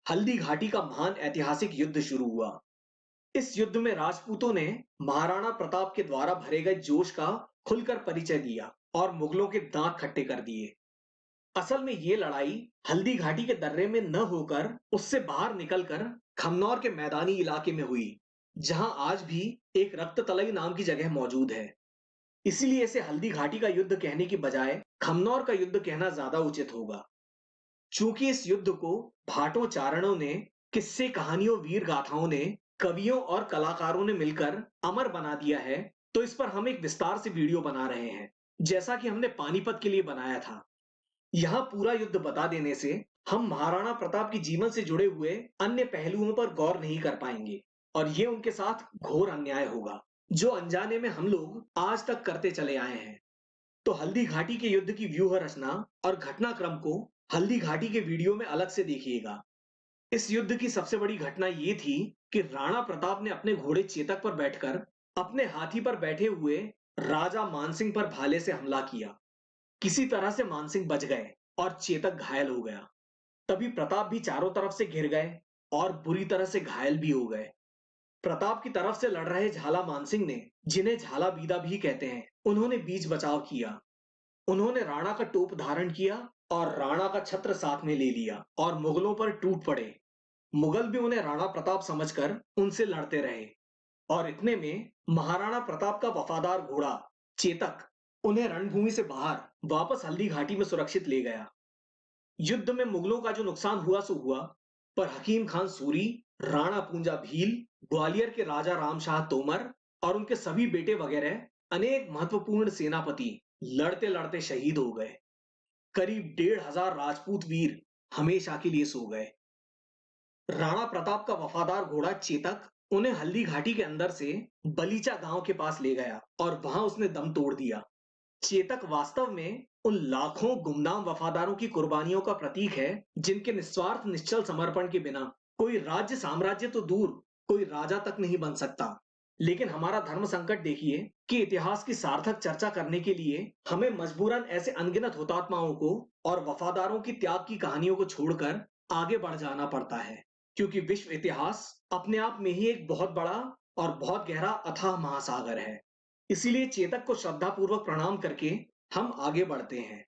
हल्दी घाटी का महान ऐतिहासिक युद्ध शुरू हुआ। इस युद्ध में राजपूतों ने महाराणा प्रताप के द्वारा भरे गए जोश का खुलकर परिचय दिया और मुगलों के दांत खट्टे कर दिए। असल में ये लड़ाई हल्दी घाटी के दर्रे में न होकर उससे बाहर निकलकर खमनौर के मैदानी इलाके में हुई, जहां आज भी एक रक्त तलई नाम की जगह मौजूद है। इसीलिए इसे हल्दी घाटी का युद्ध कहने की बजाय खमनौर का युद्ध कहना ज्यादा उचित होगा। चूंकि इस युद्ध को भाटों चारणों ने, किस्से कहानियों वीर गाथाओं ने, कवियों और कलाकारों ने मिलकर अमर बना दिया है, तो इस पर हम एक विस्तार से वीडियो बना रहे हैं, जैसा कि हमने पानीपत के लिए बनाया था। यहाँ पूरा युद्ध बता देने से हम महाराणा प्रताप के जीवन से जुड़े हुए अन्य पहलुओं पर गौर नहीं कर पाएंगे और ये उनके साथ घोर अन्याय होगा, जो अनजाने में हम लोग आज तक करते चले आए हैं। तो हल्दी घाटी के युद्ध की व्यूह रचना और घटनाक्रम को हल्दी घाटी के वीडियो में अलग से देखिएगा। इस युद्ध की सबसे बड़ी घटना ये थी कि राणा प्रताप ने अपने घोड़े चेतक पर बैठकर अपने हाथी पर बैठे हुए राजा मानसिंह पर भाले से हमला किया। किसी तरह से मानसिंह बच गए और चेतक घायल हो गया। तभी प्रताप भी चारों तरफ से घिर गए और बुरी तरह से घायल भी हो गए। प्रताप की तरफ से लड़ रहे झाला मानसिंह ने, जिन्हें झाला बीदा भी कहते हैं, उन्होंने बीच बचाव किया। उन्होंने राणा का टोप धारण किया और राणा का छत्र साथ में ले लिया और मुगलों पर टूट पड़े। मुगल भी उन्हें राणा प्रताप समझकर उनसे लड़ते रहे और इतने में महाराणा प्रताप का वफादार घोड़ा चेतक उन्हें रणभूमि से बाहर वापस हल्दी घाटी में सुरक्षित ले गया। युद्ध में मुगलों का जो नुकसान हुआ सो हुआ, पर हकीम खान सूरी, राणा पूंजा भील, ग्वालियर के राजा रामशाह तोमर और उनके सभी बेटे वगैरह अनेक महत्वपूर्ण सेनापति लड़ते लड़ते शहीद हो गए। करीब 1,500 राजपूत वीर हमेशा के लिए सो गए। राणा प्रताप का वफादार घोड़ा चेतक उन्हें हल्दी घाटी के अंदर से बलीचा गांव के पास ले गया और वहां उसने दम तोड़ दिया। चेतक वास्तव में उन लाखों गुमनाम वफादारों की कुर्बानियों का प्रतीक है, जिनके निस्वार्थ निश्चल समर्पण के बिना कोई राज्य साम्राज्य तो दूर, कोई राजा तक नहीं बन सकता। लेकिन हमारा धर्म संकट देखिए कि इतिहास की सार्थक चर्चा करने के लिए हमें मजबूरन ऐसे अनगिनत हुतात्माओं को और वफादारों की त्याग की कहानियों को छोड़कर आगे बढ़ जाना पड़ता है, क्योंकि विश्व इतिहास अपने आप में ही एक बहुत बड़ा और बहुत गहरा अथाह महासागर है। इसीलिए चेतक को श्रद्धापूर्वक प्रणाम करके हम आगे बढ़ते हैं।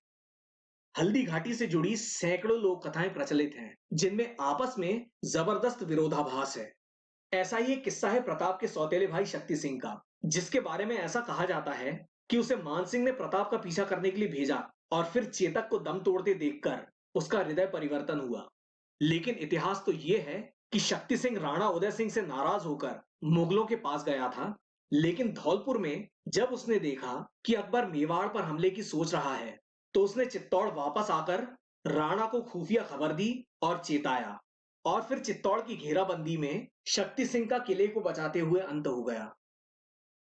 हल्दी घाटी से जुड़ी सैकड़ों लोक कथाएं प्रचलित हैं, जिनमें आपस में जबरदस्त विरोधाभास है। ऐसा ही एक किस्सा है प्रताप के सौतेले भाई शक्ति सिंह का, जिसके बारे में ऐसा कहा जाता है कि उसे मानसिंह ने प्रताप का पीछा करने के लिए भेजा और फिर चेतक को दम तोड़ते देखकर उसका हृदय परिवर्तन हुआ। लेकिन इतिहास तो यह है कि शक्ति सिंह राणा उदय सिंह से नाराज होकर मुगलों के पास गया था, लेकिन धौलपुर में जब उसने देखा कि अकबर मेवाड़ पर हमले की सोच रहा है, तो उसने चित्तौड़ वापस आकर राणा को खुफिया खबर दी और चेताया, और फिर चित्तौड़ की घेराबंदी में शक्ति सिंह का किले को बचाते हुए अंत हो गया।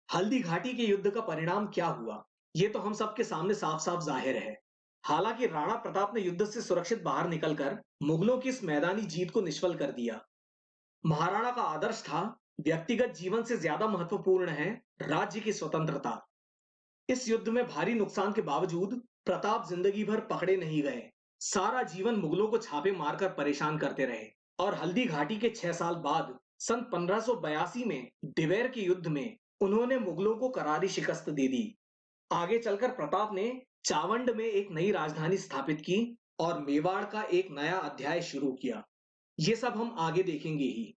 हल्दी घाटी के युद्ध का परिणाम क्या हुआ, ये तो हम सबके सामने साफ साफ जाहिर है। हालांकि राणा प्रताप ने युद्ध से सुरक्षित बाहर निकलकर मुगलों की इस मैदानी जीत को निष्फल कर दिया। महाराणा का आदर्श था, व्यक्तिगत जीवन से ज्यादा महत्वपूर्ण है राज्य की स्वतंत्रता। इस युद्ध में भारी नुकसान के बावजूद प्रताप जिंदगी भर पकड़े नहीं गए। सारा जीवन मुगलों को छापे मारकर परेशान करते रहे और हल्दी घाटी के 6 साल बाद सन 1582 में दिवेर के युद्ध में उन्होंने मुगलों को करारी शिकस्त दे दी। आगे चलकर प्रताप ने चावंड में एक नई राजधानी स्थापित की और मेवाड़ का एक नया अध्याय शुरू किया। ये सब हम आगे देखेंगे ही।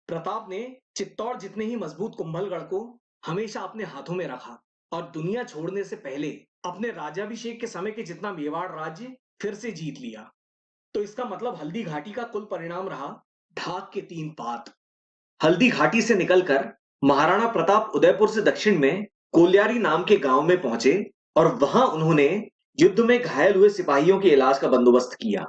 प्रताप ने चित्तौड़ जितने ही मजबूत कुंभलगढ़ को हमेशा अपने हाथों में रखा और दुनिया छोड़ने से पहले अपने राज्याभिषेक के समय के जितना मेवाड़ राज्य फिर से जीत लिया। तो इसका मतलब हल्दी घाटी का कुल परिणाम रहा ढाक के 3 पात। हल्दी घाटी से निकलकर महाराणा प्रताप उदयपुर से दक्षिण में कोल्यारी नाम के गांव में पहुंचे और वहां उन्होंने युद्ध में घायल हुए सिपाहियों के इलाज का बंदोबस्त किया।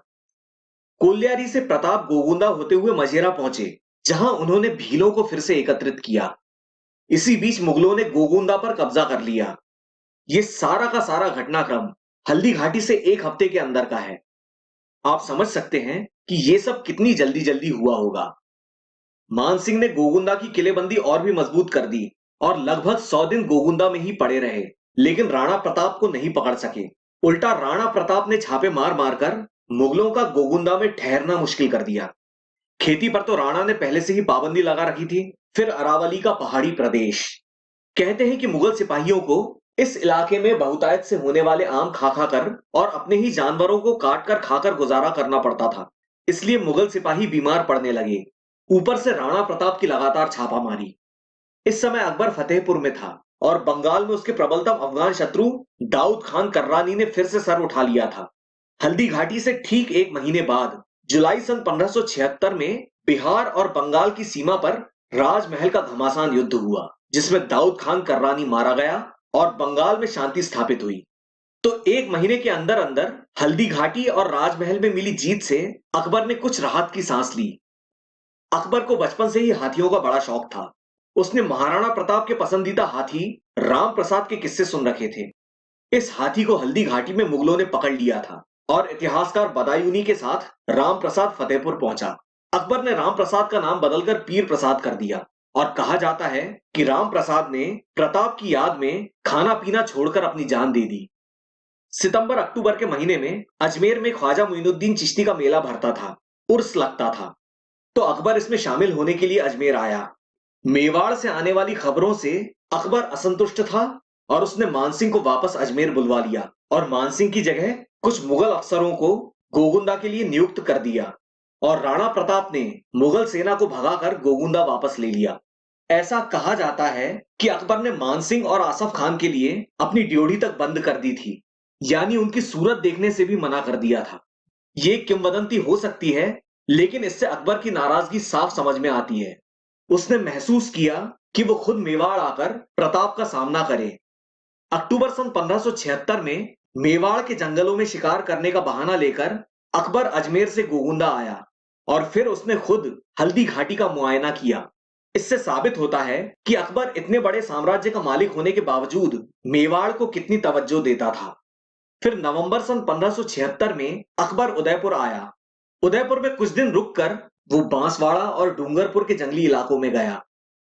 कोल्यारी से प्रताप गोगुंदा होते हुए मजेरा पहुंचे, जहां उन्होंने भीलों को फिर से एकत्रित किया। इसी बीच मुगलों ने गोगुंदा पर कब्जा कर लिया। यह सारा का सारा घटनाक्रम हल्दी घाटी से 1 हफ्ते के अंदर का है। आप समझ सकते हैं कि ये सब कितनी जल्दी जल्दी हुआ होगा। मानसिंह ने गोगुंदा की किलेबंदी और भी मजबूत कर दी और लगभग 100 दिन गोगुंदा में ही पड़े रहे, लेकिन राणा प्रताप को नहीं पकड़ सके। उल्टा राणा प्रताप ने छापे मार मारकर मुगलों का गोगुंदा में ठहरना मुश्किल कर दिया। खेती पर तो राणा ने पहले से ही पाबंदी लगा रखी थी। फिर अरावली का पहाड़ी प्रदेश। कहते हैं कि मुगल सिपाहियों को इस इलाके में बहुतायत से होने वाले आम खा खा कर और अपने ही जानवरों को काट कर खाकर गुजारा करना पड़ता था, इसलिए मुगल सिपाही बीमार पड़ने लगे। ऊपर से राणा प्रताप की लगातार छापामारी। इस समय अकबर फतेहपुर में था और बंगाल में उसके प्रबलतम अफगान शत्रु दाऊद खान कर्रानी ने फिर से सर उठा लिया था। हल्दी घाटी से ठीक एक महीने बाद जुलाई सन 1576 में बिहार और बंगाल की सीमा पर राजमहल का घमासान युद्ध हुआ, जिसमें दाऊद खान कर्रानी मारा गया और बंगाल में शांति स्थापित हुई। तो एक महीने के अंदर अंदर हल्दी घाटी और राजमहल में मिली जीत से अकबर ने कुछ राहत की सांस ली। अकबर को बचपन से ही हाथियों का बड़ा शौक था। उसने महाराणा प्रताप के पसंदीदा हाथी राम प्रसाद के किस्से सुन रखे थे। इस हाथी को हल्दी घाटी में मुगलों ने पकड़ लिया था और इतिहासकार बदायूनी के साथ राम प्रसाद फतेहपुर पहुंचा। अकबर ने राम प्रसाद का नाम बदलकर पीर प्रसाद कर दिया और कहा जाता है कि राम प्रसाद ने प्रताप की याद में खाना पीना छोड़कर अपनी जान दे दी। सितंबर अक्टूबर के महीने में अजमेर में ख्वाजा मुइनुद्दीन चिश्ती का मेला भरता था, उर्स लगता था। तो अकबर इसमें शामिल होने के लिए अजमेर आया। मेवाड़ से आने वाली खबरों से अकबर असंतुष्ट था और उसने मानसिंह को वापस अजमेर बुलवा लिया और मानसिंह की जगह कुछ मुगल अफसरों को गोगुंदा के लिए नियुक्त कर दिया और राणा प्रताप ने मुगल सेना को भगाकर गोगुंदा वापस ले लिया। ऐसा कहा जाता है कि अकबर ने मानसिंह और आसफ खान के लिए अपनी ड्योढ़ी तक बंद कर दी थी, यानी उनकी सूरत देखने से भी मना कर दिया था। ये किंवदंती हो सकती है, लेकिन इससे अकबर की नाराजगी साफ समझ में आती है। उसने महसूस किया कि वो खुद मेवाड़ आकर प्रताप का सामना करे। अक्टूबर सन 1576 में मेवाड़ के जंगलों में शिकार करने का बहाना लेकर अकबर अजमेर से गोगुंदा आया और फिर उसने खुद हल्दी घाटी का मुआयना किया। इससे साबित होता है कि अकबर इतने बड़े साम्राज्य का मालिक होने के बावजूद मेवाड़ को कितनी तवज्जो देता था। फिर नवंबर सन 1576 में अकबर उदयपुर आया। उदयपुर में कुछ दिन रुककर वो बांसवाड़ा और डूंगरपुर के जंगली इलाकों में गया।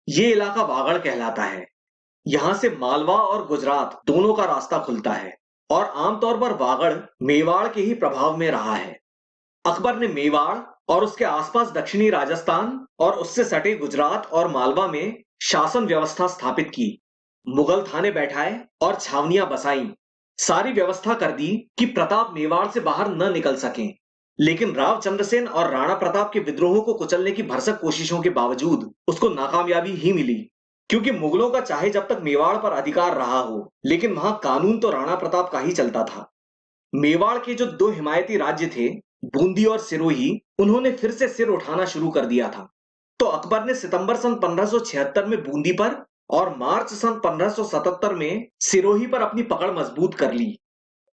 ये इलाका वागड़ कहलाता है। यहां से मालवा और गुजरात दोनों का रास्ता खुलता है और आमतौर पर वागड़ मेवाड़ के ही प्रभाव में रहा है। अकबर ने मेवाड़ और उसके आसपास दक्षिणी राजस्थान और उससे सटे गुजरात और मालवा में शासन व्यवस्था स्थापित की। मुगल थाने बैठाए और छावनियां बसाई। सारी व्यवस्था कर दी कि प्रताप मेवाड़ से बाहर न निकल सकें। लेकिन राव चंद्रसेन और राणा प्रताप के विद्रोहों को कुचलने की भरसक कोशिशों के बावजूद उसको नाकामयाबी ही मिली, क्योंकि मुगलों का चाहे जब तक मेवाड़ पर अधिकार रहा हो, लेकिन वहां कानून तो राणा प्रताप का ही चलता था। मेवाड़ के जो दो हिमायती राज्य थे, बूंदी और सिरोही, उन्होंने फिर से सिर उठाना शुरू कर दिया था। तो अकबर ने सितंबर सन 1576 में बूंदी पर और मार्च सन 1577 में सिरोही पर अपनी पकड़ मजबूत कर ली।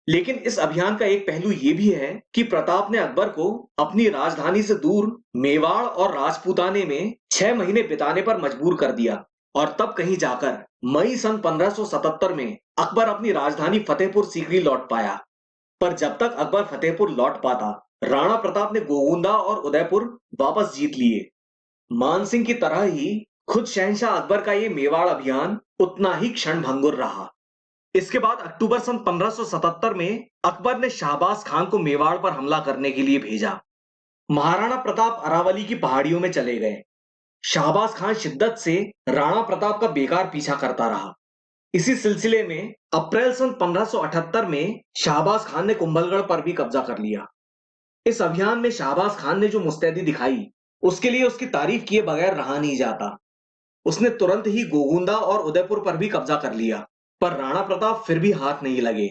लेकिन इस अभियान का एक पहलू यह भी है कि प्रताप ने अकबर को अपनी राजधानी से दूर मेवाड़ और राजपूताने में 6 महीने बिताने पर मजबूर कर दिया और तब कहीं जाकर मई सन 1577 में अकबर अपनी राजधानी फतेहपुर सीकरी लौट पाया। पर जब तक अकबर फतेहपुर लौट पाता, राणा प्रताप ने गोगुंदा और उदयपुर वापस जीत लिए। मानसिंह की तरह ही खुद शहंशाह अकबर का यह मेवाड़ अभियान उतना ही क्षणभंगुर रहा। इसके बाद अक्टूबर सन 1577 में अकबर ने शाहबाज खान को मेवाड़ पर हमला करने के लिए भेजा। महाराणा प्रताप अरावली की पहाड़ियों में चले गए। शाहबाज खान शिद्दत से राणा प्रताप का बेकार पीछा करता रहा। इसी सिलसिले में अप्रैल सन 1578 में शाहबाज खान ने कुंभलगढ़ पर भी कब्जा कर लिया। इस अभियान में शाहबाज खान ने जो मुस्तैदी दिखाई, उसके लिए उसकी तारीफ किए बगैर रहा नहीं जाता। उसने तुरंत ही गोगुंदा और उदयपुर पर भी कब्जा कर लिया, पर राणा प्रताप फिर भी हाथ नहीं लगे।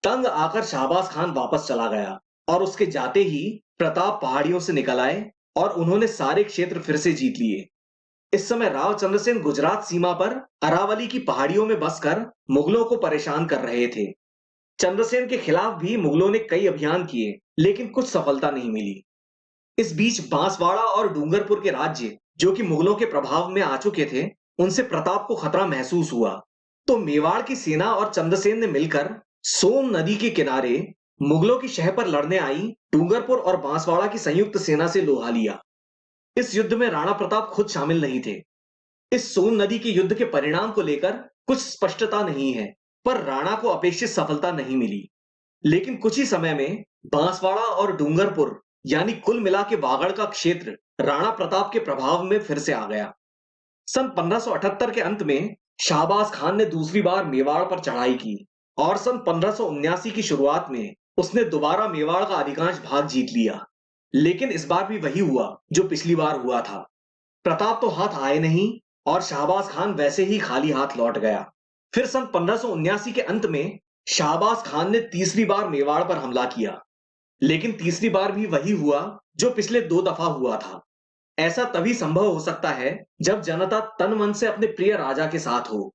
तंग आकर शाहबाज खान वापस चला गया और उसके जाते ही प्रताप पहाड़ियों से निकल आए और उन्होंने सारे क्षेत्र फिर से जीत लिए। इस समय राव चंद्रसेन गुजरात सीमा पर अरावली की पहाड़ियों में बसकर मुगलों को परेशान कर रहे थे। चंद्रसेन के खिलाफ भी मुगलों ने कई अभियान किए, लेकिन कुछ सफलता नहीं मिली। इस बीच बांसवाड़ा और डूंगरपुर के राज्य, जो कि मुगलों के प्रभाव में आ चुके थे, उनसे प्रताप को खतरा महसूस हुआ। तो मेवाड़ की सेना और चंद्रसेन ने मिलकर सोम नदी के किनारे मुगलों की शह पर लड़ने आई डूंगरपुर और बांसवाड़ा की संयुक्त सेना से लोहा लिया। इस युद्ध में राणा प्रताप खुद शामिल नहीं थे। इस सोन नदी के युद्ध के परिणाम को लेकर कुछ स्पष्टता नहीं है, पर राणा को अपेक्षित सफलता नहीं मिली। लेकिन कुछ ही समय में बांसवाड़ा और डूंगरपुर यानी कुल मिला के वागड़ का क्षेत्र राणा प्रताप के प्रभाव में फिर से आ गया। सन 1578 के अंत में शाहबाज खान ने दूसरी बार मेवाड़ पर चढ़ाई की और सन 1579 की शुरुआत में उसने दोबारा मेवाड़ का अधिकांश भाग जीत लिया। लेकिन इस बार भी वही हुआ जो पिछली बार हुआ था। प्रताप तो हाथ आए नहीं और शाहबाज खान वैसे ही खाली हाथ लौट गया। फिर सन 1579 के अंत में शाहबाज खान ने तीसरी बार मेवाड़ पर हमला किया, लेकिन तीसरी बार भी वही हुआ जो पिछले 2 दफा हुआ था। ऐसा तभी संभव हो सकता है जब जनता तन मन से अपने प्रिय राजा के साथ हो।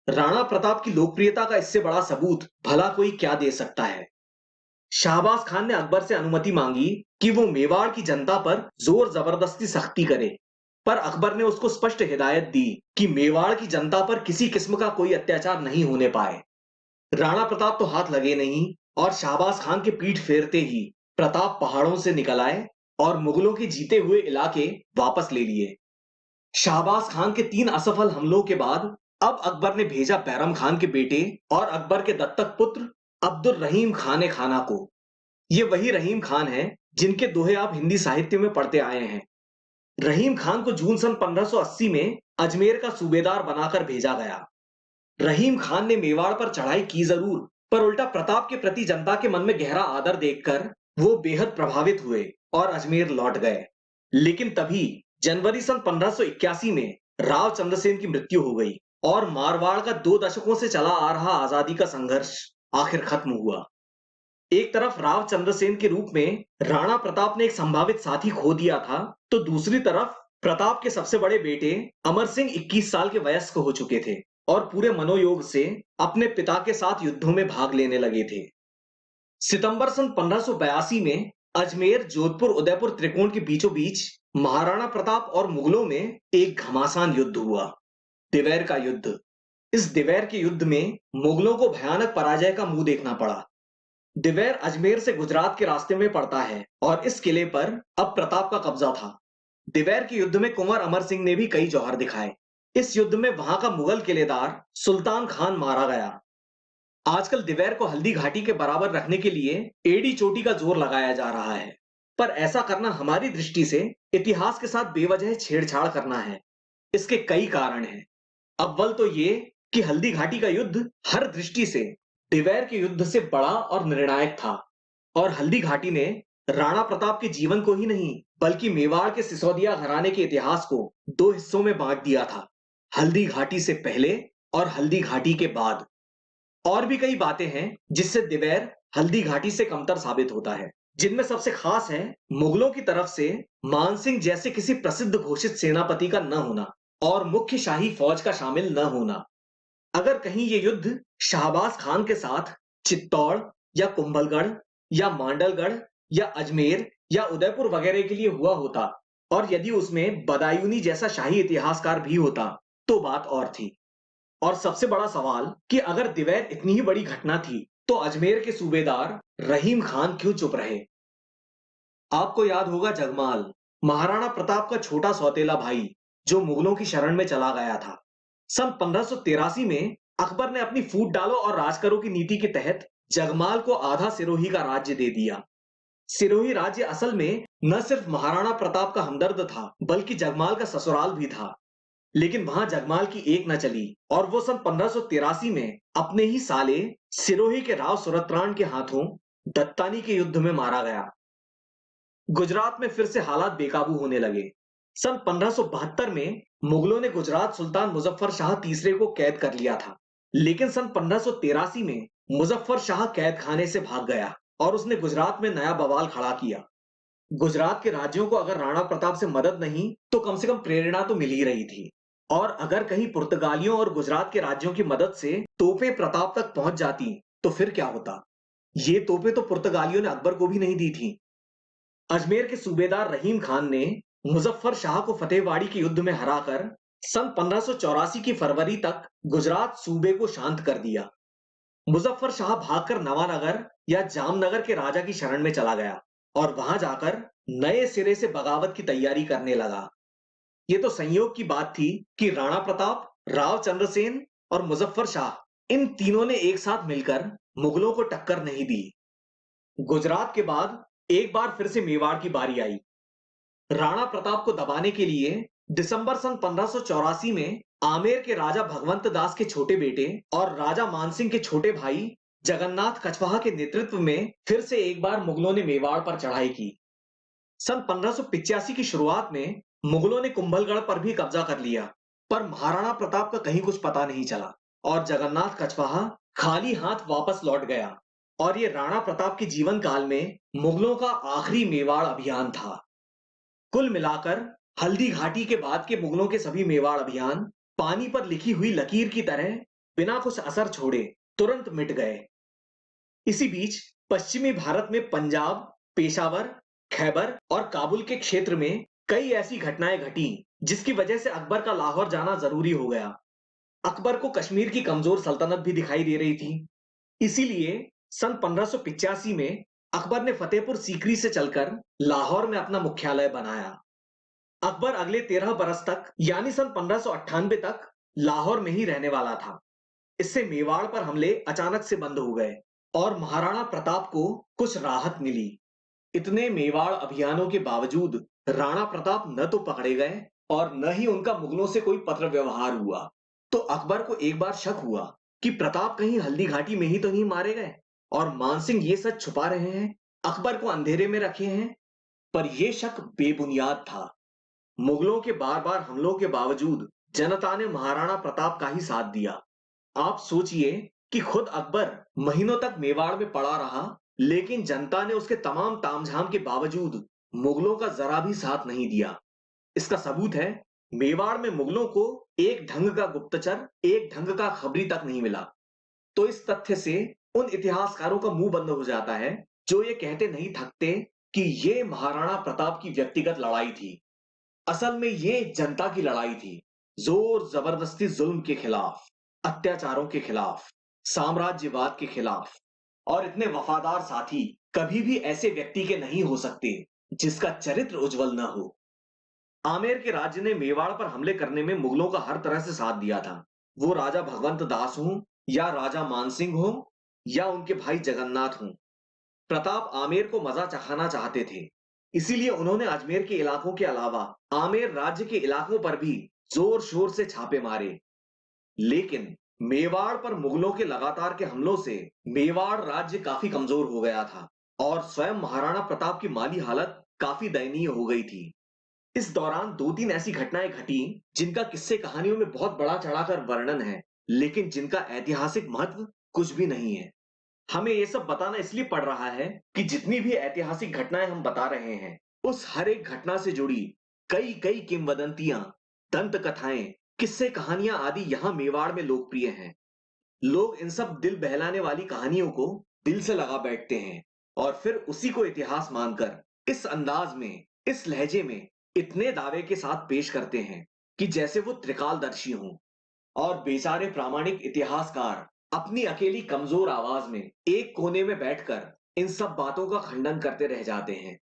राणा प्रताप की लोकप्रियता का इससे बड़ा सबूत भला कोई क्या दे सकता है। शाहबाज खान ने अकबर से अनुमति मांगी कि वो मेवाड़ की जनता पर जोर जबरदस्ती सख्ती करे, पर अकबर ने उसको स्पष्ट हिदायत दी कि मेवाड़ की जनता पर किसी किस्म का कोई अत्याचार नहीं होने पाए। राणा प्रताप तो हाथ लगे नहीं और शाहबाज खान के पीठ फेरते ही प्रताप पहाड़ों से निकल आए और मुगलों के जीते हुए इलाके वापस ले लिए। शाहबाज खान के 3 असफल हमलों के बाद अब अकबर ने भेजा बैरम खान के बेटे और अकबर के दत्तक पुत्र अब्दुल रहीम खान खाना को। ये वही रहीम खान है जिनके दोहे आप हिंदी साहित्य में पढ़ते आए हैं। रहीम खान को जून सन 1580 में अजमेर का सूबेदार बनाकर भेजा गया। रहीम खान ने मेवाड़ पर चढ़ाई की जरूर, पर उल्टा प्रताप के प्रति जनता के मन में गहरा आदर देखकर वो बेहद प्रभावित हुए और अजमेर लौट गए। लेकिन तभी जनवरी सन 1581 में राव चंद्रसेन की मृत्यु हो गई और मारवाड़ का 2 दशकों से चला आ रहा आजादी का संघर्ष आखिर खत्म हुआ। एक तरफ राव चंद्रसेन के रूप में राणा प्रताप ने एक संभावित साथी खो दिया था, तो दूसरी तरफ प्रताप के सबसे बड़े बेटे अमर सिंह 21 साल के वयस्क हो चुके थे और पूरे मनोयोग से अपने पिता के साथ युद्धों में भाग लेने लगे थे। सितंबर सन 1582 में अजमेर, जोधपुर, उदयपुर त्रिकोण के बीचों बीच महाराणा प्रताप और मुगलों में एक घमासान युद्ध हुआ, दिवैर का युद्ध। इस दिवैर के युद्ध में मुगलों को भयानक पराजय का मुंह देखना पड़ा। दिवैर अजमेर से गुजरात के रास्ते में पड़ता है और इस किले पर अब प्रताप का कब्जा था। दिवैर के युद्ध में कुंवर अमर सिंह ने भी कई जौहर दिखाए। इस युद्ध में वहां का मुगल किलेदार सुल्तान खान मारा गया। आजकल दिवैर को हल्दी घाटी के बराबर रखने के लिए एड़ी चोटी का जोर लगाया जा रहा है, पर ऐसा करना हमारी दृष्टि से इतिहास के साथ बेवजह छेड़छाड़ करना है। इसके कई कारण हैं। अव्वल तो ये कि हल्दी घाटी का युद्ध हर दृष्टि से दिवैर के युद्ध से बड़ा और निर्णायक था और हल्दी घाटी ने राणा प्रताप के जीवन को ही नहीं बल्कि मेवाड़ के सिसोदिया घराने के इतिहास को 2 हिस्सों में बांट दिया था, हल्दी घाटी से पहले और हल्दी घाटी के बाद। और भी कई बातें हैं जिससे दिवैर हल्दी घाटी से कमतर साबित होता है, जिनमें सबसे खास है मुगलों की तरफ से मानसिंह जैसे किसी प्रसिद्ध घोषित सेनापति का न होना और मुख्य शाही फौज का शामिल न होना। अगर कहीं ये युद्ध शाहबाज खान के साथ चित्तौड़ या कुंभलगढ़ या मांडलगढ़ या अजमेर या उदयपुर वगैरह के लिए हुआ होता और यदि उसमें बदायूनी जैसा शाही इतिहासकार भी होता तो बात और थी। और सबसे बड़ा सवाल कि अगर दिवैर इतनी ही बड़ी घटना थी तो अजमेर के सूबेदार रहीम खान क्यों चुप रहे। आपको याद होगा जगमाल, महाराणा प्रताप का छोटा सौतेला भाई जो मुगलों की शरण में चला गया था। सन 1583 में अकबर ने अपनी फूट डालो और राज करो की नीति के तहत जगमाल को आधा सिरोही का राज्य दे दिया। सिरोही राज्य असल में न सिर्फ महाराणा प्रताप का हमदर्द था बल्कि जगमाल का ससुराल भी था। लेकिन वहां जगमाल की एक न चली और वो सन 1583 में अपने ही साले सिरोही के राव सुरत्राण के हाथों दत्तानी के युद्ध में मारा गया। गुजरात में फिर से हालात बेकाबू होने लगे। सन 1572 में मुगलों ने गुजरात सुल्तान मुजफ्फर शाह तीसरे को कैद कर लिया था, लेकिन सन 1583 में मुजफ्फर शाह कैद खाने से भाग गया और उसने गुजरात में नया बवाल खड़ा किया। गुजरात के राज्यों को अगर राणा प्रताप से मदद नहीं तो कम से कम प्रेरणा तो मिल ही रही थी, और अगर कहीं पुर्तगालियों और गुजरात के राज्यों की मदद से तोपें प्रताप तक पहुंच जाती तो फिर क्या होता। ये तोपें तो पुर्तगालियों ने अकबर को भी नहीं दी थी। अजमेर के सूबेदार रहीम खान ने मुजफ्फर शाह को फतेहवाड़ी के युद्ध में हराकर सन 1584 की फरवरी तक गुजरात सूबे को शांत कर दिया। मुजफ्फर शाह भागकर नवानगर या जामनगर के राजा की शरण में चला गया और वहां जाकर नए सिरे से बगावत की तैयारी करने लगा। ये तो संयोग की बात थी कि राणा प्रताप, राव चंद्रसेन और मुजफ्फर शाह इन तीनों ने एक साथ मिलकर मुगलों को टक्कर नहीं दी। गुजरात के बाद एक बार फिर से मेवाड़ की बारी आई। राणा प्रताप को दबाने के लिए दिसंबर सन 1584 में आमेर के राजा भगवंत दास के छोटे बेटे और राजा मानसिंह के छोटे भाई जगन्नाथ कछवाहा के नेतृत्व में फिर से एक बार मुगलों ने मेवाड़ पर चढ़ाई की। सन 1585 की शुरुआत में मुगलों ने कुंभलगढ़ पर भी कब्जा कर लिया, पर महाराणा प्रताप का कहीं कुछ पता नहीं चला और जगन्नाथ कछवाहा खाली हाथ वापस लौट गया। और ये राणा प्रताप के जीवन काल में मुगलों का आखिरी मेवाड़ अभियान था। कुल मिलाकर हल्दी घाटी के बाद के मुगलों के सभी मेवाड़ अभियान पानी पर लिखी हुई लकीर की तरह बिना कुछ असर छोड़े तुरंत मिट गए। इसी बीच पश्चिमी भारत में पंजाब, पेशावर, खैबर और काबुल के क्षेत्र में कई ऐसी घटनाएं घटी जिसकी वजह से अकबर का लाहौर जाना जरूरी हो गया। अकबर को कश्मीर की कमजोर सल्तनत भी दिखाई दे रही थी। इसीलिए सन 1585 में अकबर ने फतेहपुर सीकरी से चलकर लाहौर में अपना मुख्यालय बनाया। अकबर अगले 13 बरस तक यानी सन 1598 तक लाहौर में ही रहने वाला था। इससे मेवाड़ पर हमले अचानक से बंद हो गए और महाराणा प्रताप को कुछ राहत मिली। इतने मेवाड़ अभियानों के बावजूद राणा प्रताप न तो पकड़े गए और न ही उनका मुगलों से कोई पत्र व्यवहार हुआ। तो अकबर को एक बार शक हुआ कि प्रताप कहीं हल्दी घाटी में ही तो नहीं मारे गए और मानसिंह ये सच छुपा रहे हैं, अकबर को अंधेरे में रखे हैं। पर यह शक बेबुनियाद था। मुगलों के बार बार हमलों के बावजूद जनता ने महाराणा प्रताप का ही साथ दिया। आप सोचिए कि खुद अकबर महीनों तक मेवाड़ में पड़ा रहा, लेकिन जनता ने उसके तमाम तामझाम के बावजूद मुगलों का जरा भी साथ नहीं दिया। इसका सबूत है मेवाड़ में मुगलों को एक ढंग का गुप्तचर, एक ढंग का खबरी तक नहीं मिला। तो इस तथ्य से उन इतिहासकारों का मुंह बंद हो जाता है जो ये कहते नहीं थकते कि ये महाराणा प्रताप की व्यक्तिगत लड़ाई थी। असल में ये जनता की लड़ाई थी, जोर जबरदस्ती जुल्म के खिलाफ, अत्याचारों के खिलाफ, साम्राज्यवाद के खिलाफ। और इतने वफादार साथी कभी भी ऐसे व्यक्ति के नहीं हो सकते जिसका चरित्र उज्जवल न हो। आमेर के राज्य ने मेवाड़ पर हमले करने में मुगलों का हर तरह से साथ दिया था। वो राजा भगवंत दास हो या राजा मानसिंह हो या उनके भाई जगन्नाथ हो, प्रताप आमेर को मजा चखाना चाहते थे। इसीलिए उन्होंने अजमेर के इलाकों के अलावा आमेर राज्य के इलाकों पर भी जोर शोर से छापे मारे। लेकिन मेवाड़ पर मुगलों के लगातार के हमलों से मेवाड़ राज्य काफी कमजोर हो गया था और स्वयं महाराणा प्रताप की माली हालत काफी दयनीय हो गई थी। इस दौरान दो तीन ऐसी घटनाएं घटी जिनका किस्से कहानियों में बहुत बड़ा चढ़ाकर वर्णन है, लेकिन जिनका ऐतिहासिक महत्व कुछ भी नहीं है। हमें ये सब बताना इसलिए पड़ रहा है कि जितनी भी ऐतिहासिक घटनाएं हम बता रहे हैं, उस हर एक घटना से जुड़ी कई कई किंवदंतियां, दंत कथाएं, किस्से कहानियां आदि यहां मेवाड़ में लोकप्रिय हैं। लोग इन सब दिल बहलाने वाली कहानियों को दिल से लगा बैठते हैं और फिर उसी को इतिहास मानकर इस अंदाज में, इस लहजे में इतने दावे के साथ पेश करते हैं कि जैसे वो त्रिकालदर्शी हों। और बेचारे प्रामाणिक इतिहासकार अपनी अकेली कमजोर आवाज में एक कोने में बैठकर इन सब बातों का खंडन करते रह जाते हैं।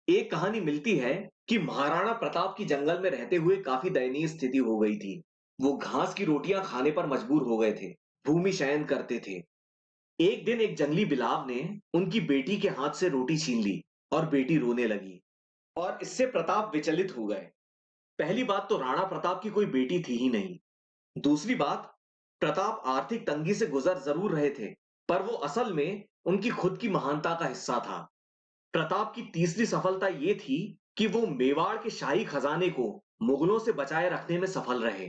एक कहानी मिलती है कि महाराणा प्रताप की जंगल में रहते हुए काफी दयनीय स्थिति हो गई थी। वो घास की रोटियां खाने पर मजबूर हो गए थे, भूमि शयन करते थे। एक दिन एक जंगली बिलाव ने उनकी बेटी के हाथ से रोटी छीन ली और बेटी रोने लगी और इससे प्रताप विचलित हो गए। पहली बात तो राणा प्रताप की कोई बेटी थी ही नहीं। दूसरी बात, प्रताप आर्थिक तंगी से गुजर जरूर रहे थे, पर वो असल में उनकी खुद की महानता का हिस्सा था। प्रताप की तीसरी सफलता ये थी कि वो मेवाड़ के शाही खजाने को मुगलों से बचाए रखने में सफल रहे।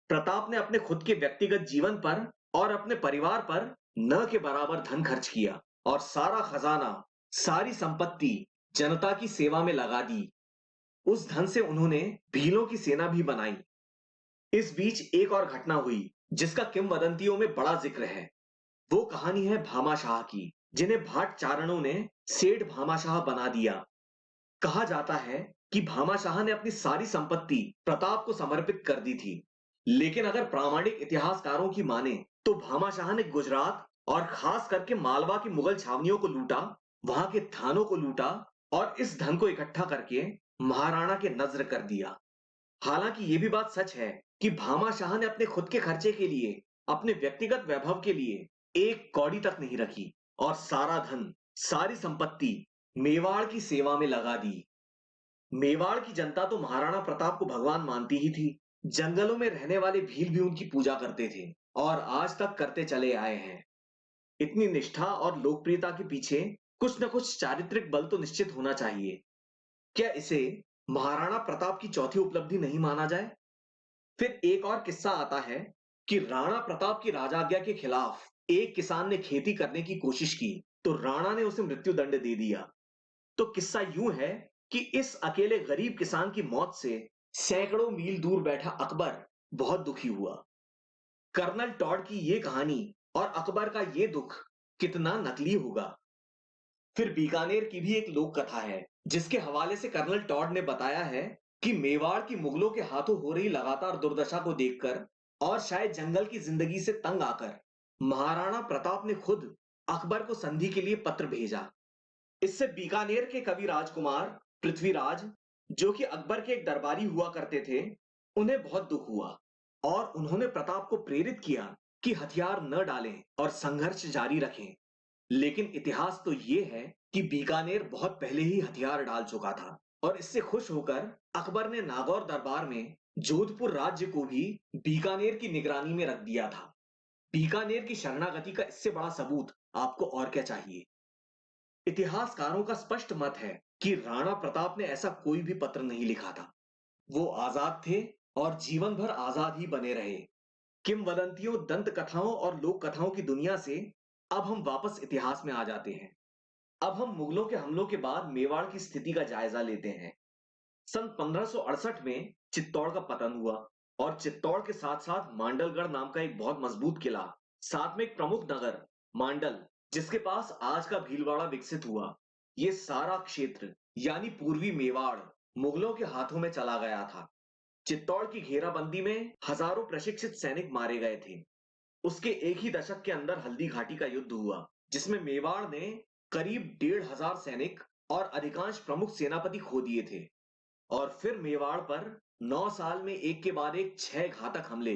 प्रताप ने अपने खुद के व्यक्तिगत जीवन पर और अपने परिवार पर न के बराबर धन खर्च किया और सारा खजाना, सारी संपत्ति जनता की सेवा में लगा दी। उस धन से उन्होंने भीलों की सेना भी बनाई। इस बीच एक और घटना हुई जिसका किंवदंतियों में बड़ा जिक्र है। वो कहानी है भामाशाह की, जिन्हें भाट चारणों ने सेठ भामाशाह बना दिया। कहा जाता है कि भामाशाह ने अपनी सारी संपत्ति प्रताप को समर्पित कर दी थी, लेकिन अगर प्रामाणिक इतिहासकारों की माने तो भामाशाह ने गुजरात और खास करके मालवा की मुगल छावनियों को लूटा, वहां के थानों को लूटा और इस धन को इकट्ठा करके महाराणा के नज्र कर दिया। हालांकि यह भी बात सच है कि भामाशाह ने अपने खुद के खर्चे के लिए, अपने व्यक्तिगत वैभव के लिए एक कौड़ी तक नहीं रखी और सारा धन, सारी संपत्ति मेवाड़ की सेवा में लगा दी। मेवाड़ की जनता तो महाराणा प्रताप को भगवान मानती ही थी। जंगलों में रहने वाले भील भी उनकी पूजा करते थे और आज तक करते चले आए हैं। इतनी निष्ठा और लोकप्रियता के पीछे कुछ न कुछ चारित्रिक बल तो निश्चित होना चाहिए। क्या इसे महाराणा प्रताप की चौथी उपलब्धि नहीं माना जाए? फिर एक और किस्सा आता है कि राणा प्रताप की राजाज्ञा के खिलाफ एक किसान ने खेती करने की कोशिश की तो राणा ने उसे मृत्यु दंड दे दिया। तो किस्सा यूं है कि इस अकेले गरीब किसान की मौत से सैकड़ों मील दूर बैठा अकबर बहुत दुखी हुआ। कर्नल टॉड की यह कहानी और अकबर का यह दुख कितना नकली होगा। फिर बीकानेर की भी एक लोक कथा है जिसके हवाले से कर्नल टॉड ने बताया है कि मेवाड़ की मुगलों के हाथों हो रही लगातार दुर्दशा को देखकर और शायद जंगल की जिंदगी से तंग आकर महाराणा प्रताप ने खुद अकबर को संधि के लिए पत्र भेजा। इससे बीकानेर के कवि राजकुमार पृथ्वीराज, जो कि अकबर के एक दरबारी हुआ करते थे, उन्हें बहुत दुख हुआ और उन्होंने प्रताप को प्रेरित किया कि हथियार न डालें और संघर्ष जारी रखें। लेकिन इतिहास तो यह है कि बीकानेर बहुत पहले ही हथियार डाल चुका था और इससे खुश होकर अकबर ने नागौर दरबार में जोधपुर राज्य को भी बीकानेर की निगरानी में रख दिया था। बीकानेर की शरणागति का इससे बड़ा सबूत आपको और क्या चाहिए? इतिहासकारों का स्पष्ट मत है कि राणा प्रताप ने ऐसा कोई भी पत्र नहीं लिखा था। वो आजाद थे और जीवन भर आजाद ही बने रहे। किंवदंतियों, दंत कथाओं और लोक कथाओं की दुनिया से अब हम वापस इतिहास में आ जाते हैं। अब हम मुगलों के हमलों के बाद मेवाड़ की स्थिति का जायजा लेते हैं। सन 1568 में चित्तौड़ का पतन हुआ और चित्तौड़ के साथ साथ मांडलगढ़ नाम का एक बहुत मजबूत किला, साथ में एक प्रमुख नगर मांडल, जिसके पास आज का भीलवाड़ा विकसित हुआ। ये सारा क्षेत्र यानी पूर्वी मेवाड़ मुगलों के हाथों में चला गया था। चित्तौड़ की घेराबंदी में हजारों प्रशिक्षित सैनिक मारे गए थे। उसके एक ही दशक के अंदर हल्दी घाटी का युद्ध हुआ जिसमें मेवाड़ ने करीब 1,500 सैनिक और अधिकांश प्रमुख सेनापति खो दिए थे। और फिर मेवाड़ पर 9 साल में एक के बाद एक 6 घातक हमले,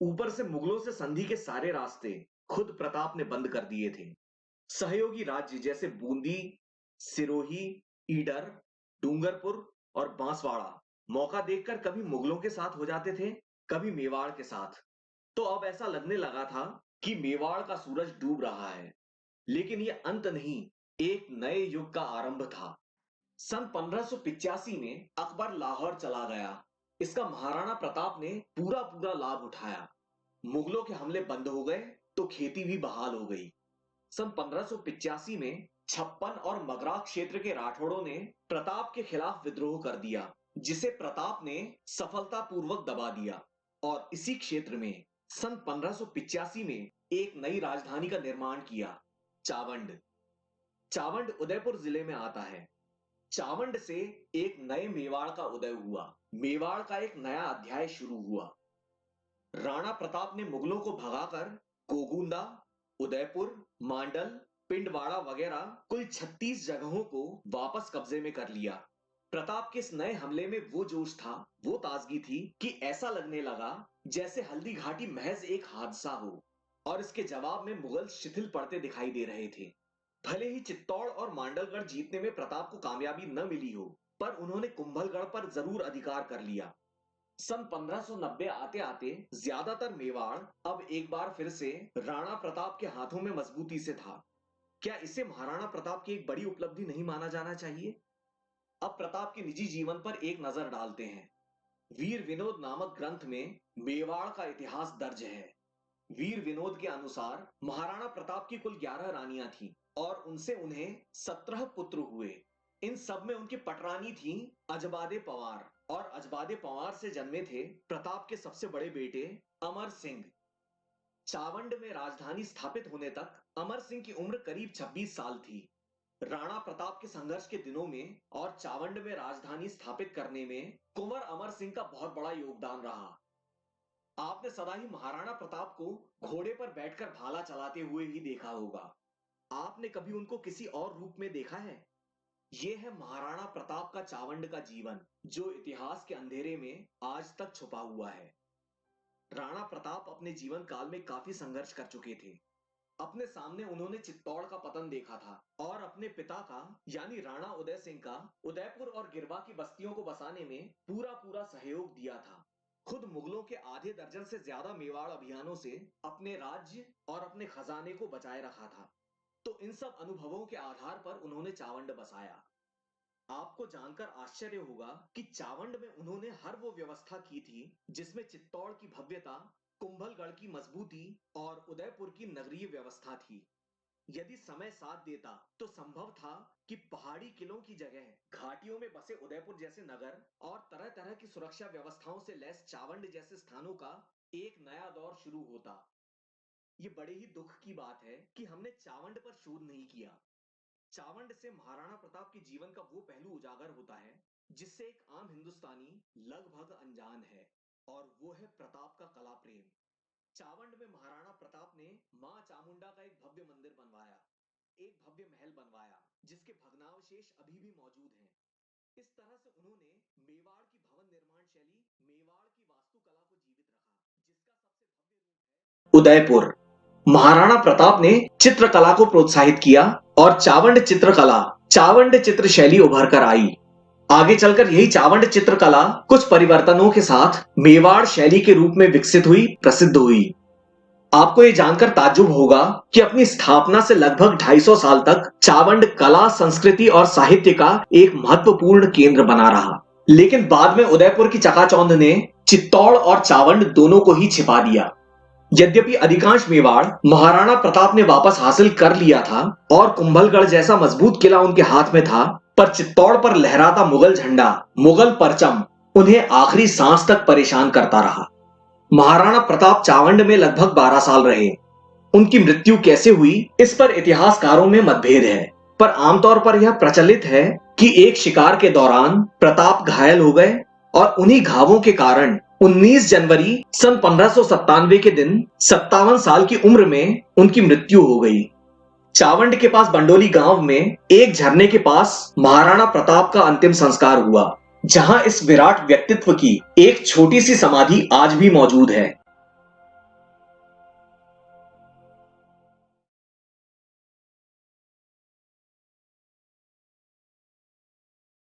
ऊपर से मुगलों से संधि के सारे रास्ते खुद प्रताप ने बंद कर दिए थे। सहयोगी राज्य जैसे बूंदी, सिरोही, ईडर, डूंगरपुर और बांसवाड़ा मौका देखकर कभी मुगलों के साथ हो जाते थे, कभी मेवाड़ के साथ। तो अब ऐसा लगने लगा था कि मेवाड़ का सूरज डूब रहा है। लेकिन यह अंत नहीं, एक नए युग का आरंभ था। सन 1585 में अकबर लाहौर चला गया। इसका महाराणा प्रताप ने पूरा पूरा लाभ उठाया। मुगलों के हमले बंद हो गए तो खेती भी बहाल हो गई। सन 1585 में छप्पन और मगरा क्षेत्र के राठौड़ों ने प्रताप के खिलाफ विद्रोह कर दिया, जिसे प्रताप ने सफलतापूर्वक दबा दिया और इसी क्षेत्र में सन 1585 में एक नई राजधानी का निर्माण किया, चावंड। चावंड उदयपुर जिले में आता है। चावंड से एक नए मेवाड़ का उदय हुआ। मेवाड़ का एक नया अध्याय शुरू हुआ। राणा प्रताप ने मुगलों को भगाकर गोगुंदा, उदयपुर, मांडल, पिंडवाड़ा वगैरह कुल 36 जगहों को वापस कब्जे में कर लिया। प्रताप के इस नए हमले में वो जोश था, वो ताजगी थी कि ऐसा लगने लगा जैसे हल्दी घाटी महज एक हादसा हो और इसके जवाब में मुगल शिथिल पड़ते दिखाई दे रहे थे। भले ही चित्तौड़ और मांडलगढ़ जीतने में प्रताप को कामयाबी न मिली हो, पर उन्होंने कुंभलगढ़ पर जरूर अधिकार कर लिया। सन 1590 आते आते ज्यादातर मेवाड़ अब एक बार फिर से राणा प्रताप के हाथों में मजबूती से था। क्या इसे महाराणा प्रताप की एक बड़ी उपलब्धि नहीं माना जाना चाहिए? अब प्रताप के निजी जीवन पर एक नजर डालते हैं। वीर विनोद नामक ग्रंथ में मेवाड़ का इतिहास दर्ज है। वीर विनोद के अनुसार महाराणा प्रताप की कुल 11 रानियां थीं और उनसे उन्हें 17 पुत्र हुए। इन सब में उनकी पटरानी थी अजबादे पंवार और अजबादे पंवार से जन्मे थे प्रताप के सबसे बड़े बेटे अमर सिंह। चावंड में राजधानी स्थापित होने तक अमर सिंह की उम्र करीब 26 साल थी। राणा प्रताप के संघर्ष के दिनों में और चावंड में राजधानी स्थापित करने में कुंवर अमर सिंह का बहुत बड़ा योगदान रहा। आपने सदा ही महाराणा प्रताप को घोड़े पर बैठकर भाला चलाते हुए ही देखा होगा। आपने कभी उनको किसी और रूप में देखा है? ये है महाराणा प्रताप का चावंड का जीवन, जो इतिहास के अंधेरे में आज तक छुपा हुआ है। राणा प्रताप अपने जीवन काल में काफी संघर्ष कर चुके थे। अपने सामने उन्होंने चित्तौड़ का पतन देखा था और अपने पिता का यानी राणा उदय सिंह का उदयपुर और गिरवा की बस्तियों को बसाने में पूरा पूरा सहयोग दिया था। खुद मुगलों के आधे दर्जन से ज्यादा मेवाड़ अभियानों से अपने राज्य और अपने खजाने को बचाए रखा था। तो इन सब अनुभवों के आधार पर उन्होंने चावंड बसाया। आपको जानकर आश्चर्य होगा कि चावंड में उन्होंने हर वो व्यवस्था की थी जिसमें चित्तौड़ की भव्यता, कुंभलगढ़ की मजबूती और उदयपुर की नगरीय व्यवस्था थी। यदि समय साथ देता तो संभव था कि पहाड़ी किलों की जगह घाटियों में बसे उदयपुर जैसे नगर और तरह तरह की सुरक्षा व्यवस्थाओं से लैस चावंड जैसे स्थानों का एक नया दौर शुरू होता। ये बड़े ही दुख की बात है कि हमने चावंड पर शोध नहीं किया। चावंड से महाराणा प्रताप के जीवन का वो पहलू उजागर होता है जिससे एक आम हिंदुस्तानी लगभग अनजान है, और वो है प्रताप का कला प्रेम। चावंड में महाराणा प्रताप ने मां चामुंडा का एक भव्य मंदिर बनवाया, एक भव्य महल बनवाया जिसके भग्नावशेष अभी भी मौजूद हैं। इस तरह से उन्होंने मेवाड़ की भवन निर्माण शैली, मेवाड़ की वास्तुकला को जीवित रखा, जिसका सबसे भव्य रूप है उदयपुर। महाराणा प्रताप ने चित्रकला को प्रोत्साहित किया और चावंड चित्रकला, चावंड चित्र शैली उभर कर आई। आगे चलकर यही चावंड चित्रकला कुछ परिवर्तनों के साथ मेवाड़ शैली के रूप में विकसित हुई, प्रसिद्ध हुई। आपको यह जानकर ताज्जुब होगा कि अपनी स्थापना से लगभग 250 साल तक चावंड कला, संस्कृति और साहित्य का एक महत्वपूर्ण केंद्र बना रहा। लेकिन बाद में उदयपुर की चकाचौंध ने चित्तौड़ और चावंड दोनों को ही छिपा दिया। यद्यपि अधिकांश मेवाड़ महाराणा प्रताप ने वापस हासिल कर लिया था और कुंभलगढ़ जैसा मजबूत किला उनके हाथ में था, पर चित्तौड़ पर लहराता मुगल झंडा, मुगल परचम उन्हें आखिरी सांस तक परेशान करता रहा। महाराणा प्रताप चावंड में लगभग 12 साल रहे। उनकी मृत्यु कैसे हुई, इस पर इतिहासकारों में मतभेद है, पर आमतौर पर यह प्रचलित है कि एक शिकार के दौरान प्रताप घायल हो गए और उन्हीं घावों के कारण 19 जनवरी सन 1597 के दिन 57 साल की उम्र में उनकी मृत्यु हो गई। चावंड के पास बंडोली गांव में एक झरने के पास महाराणा प्रताप का अंतिम संस्कार हुआ, जहां इस विराट व्यक्तित्व की एक छोटी सी समाधि आज भी मौजूद है।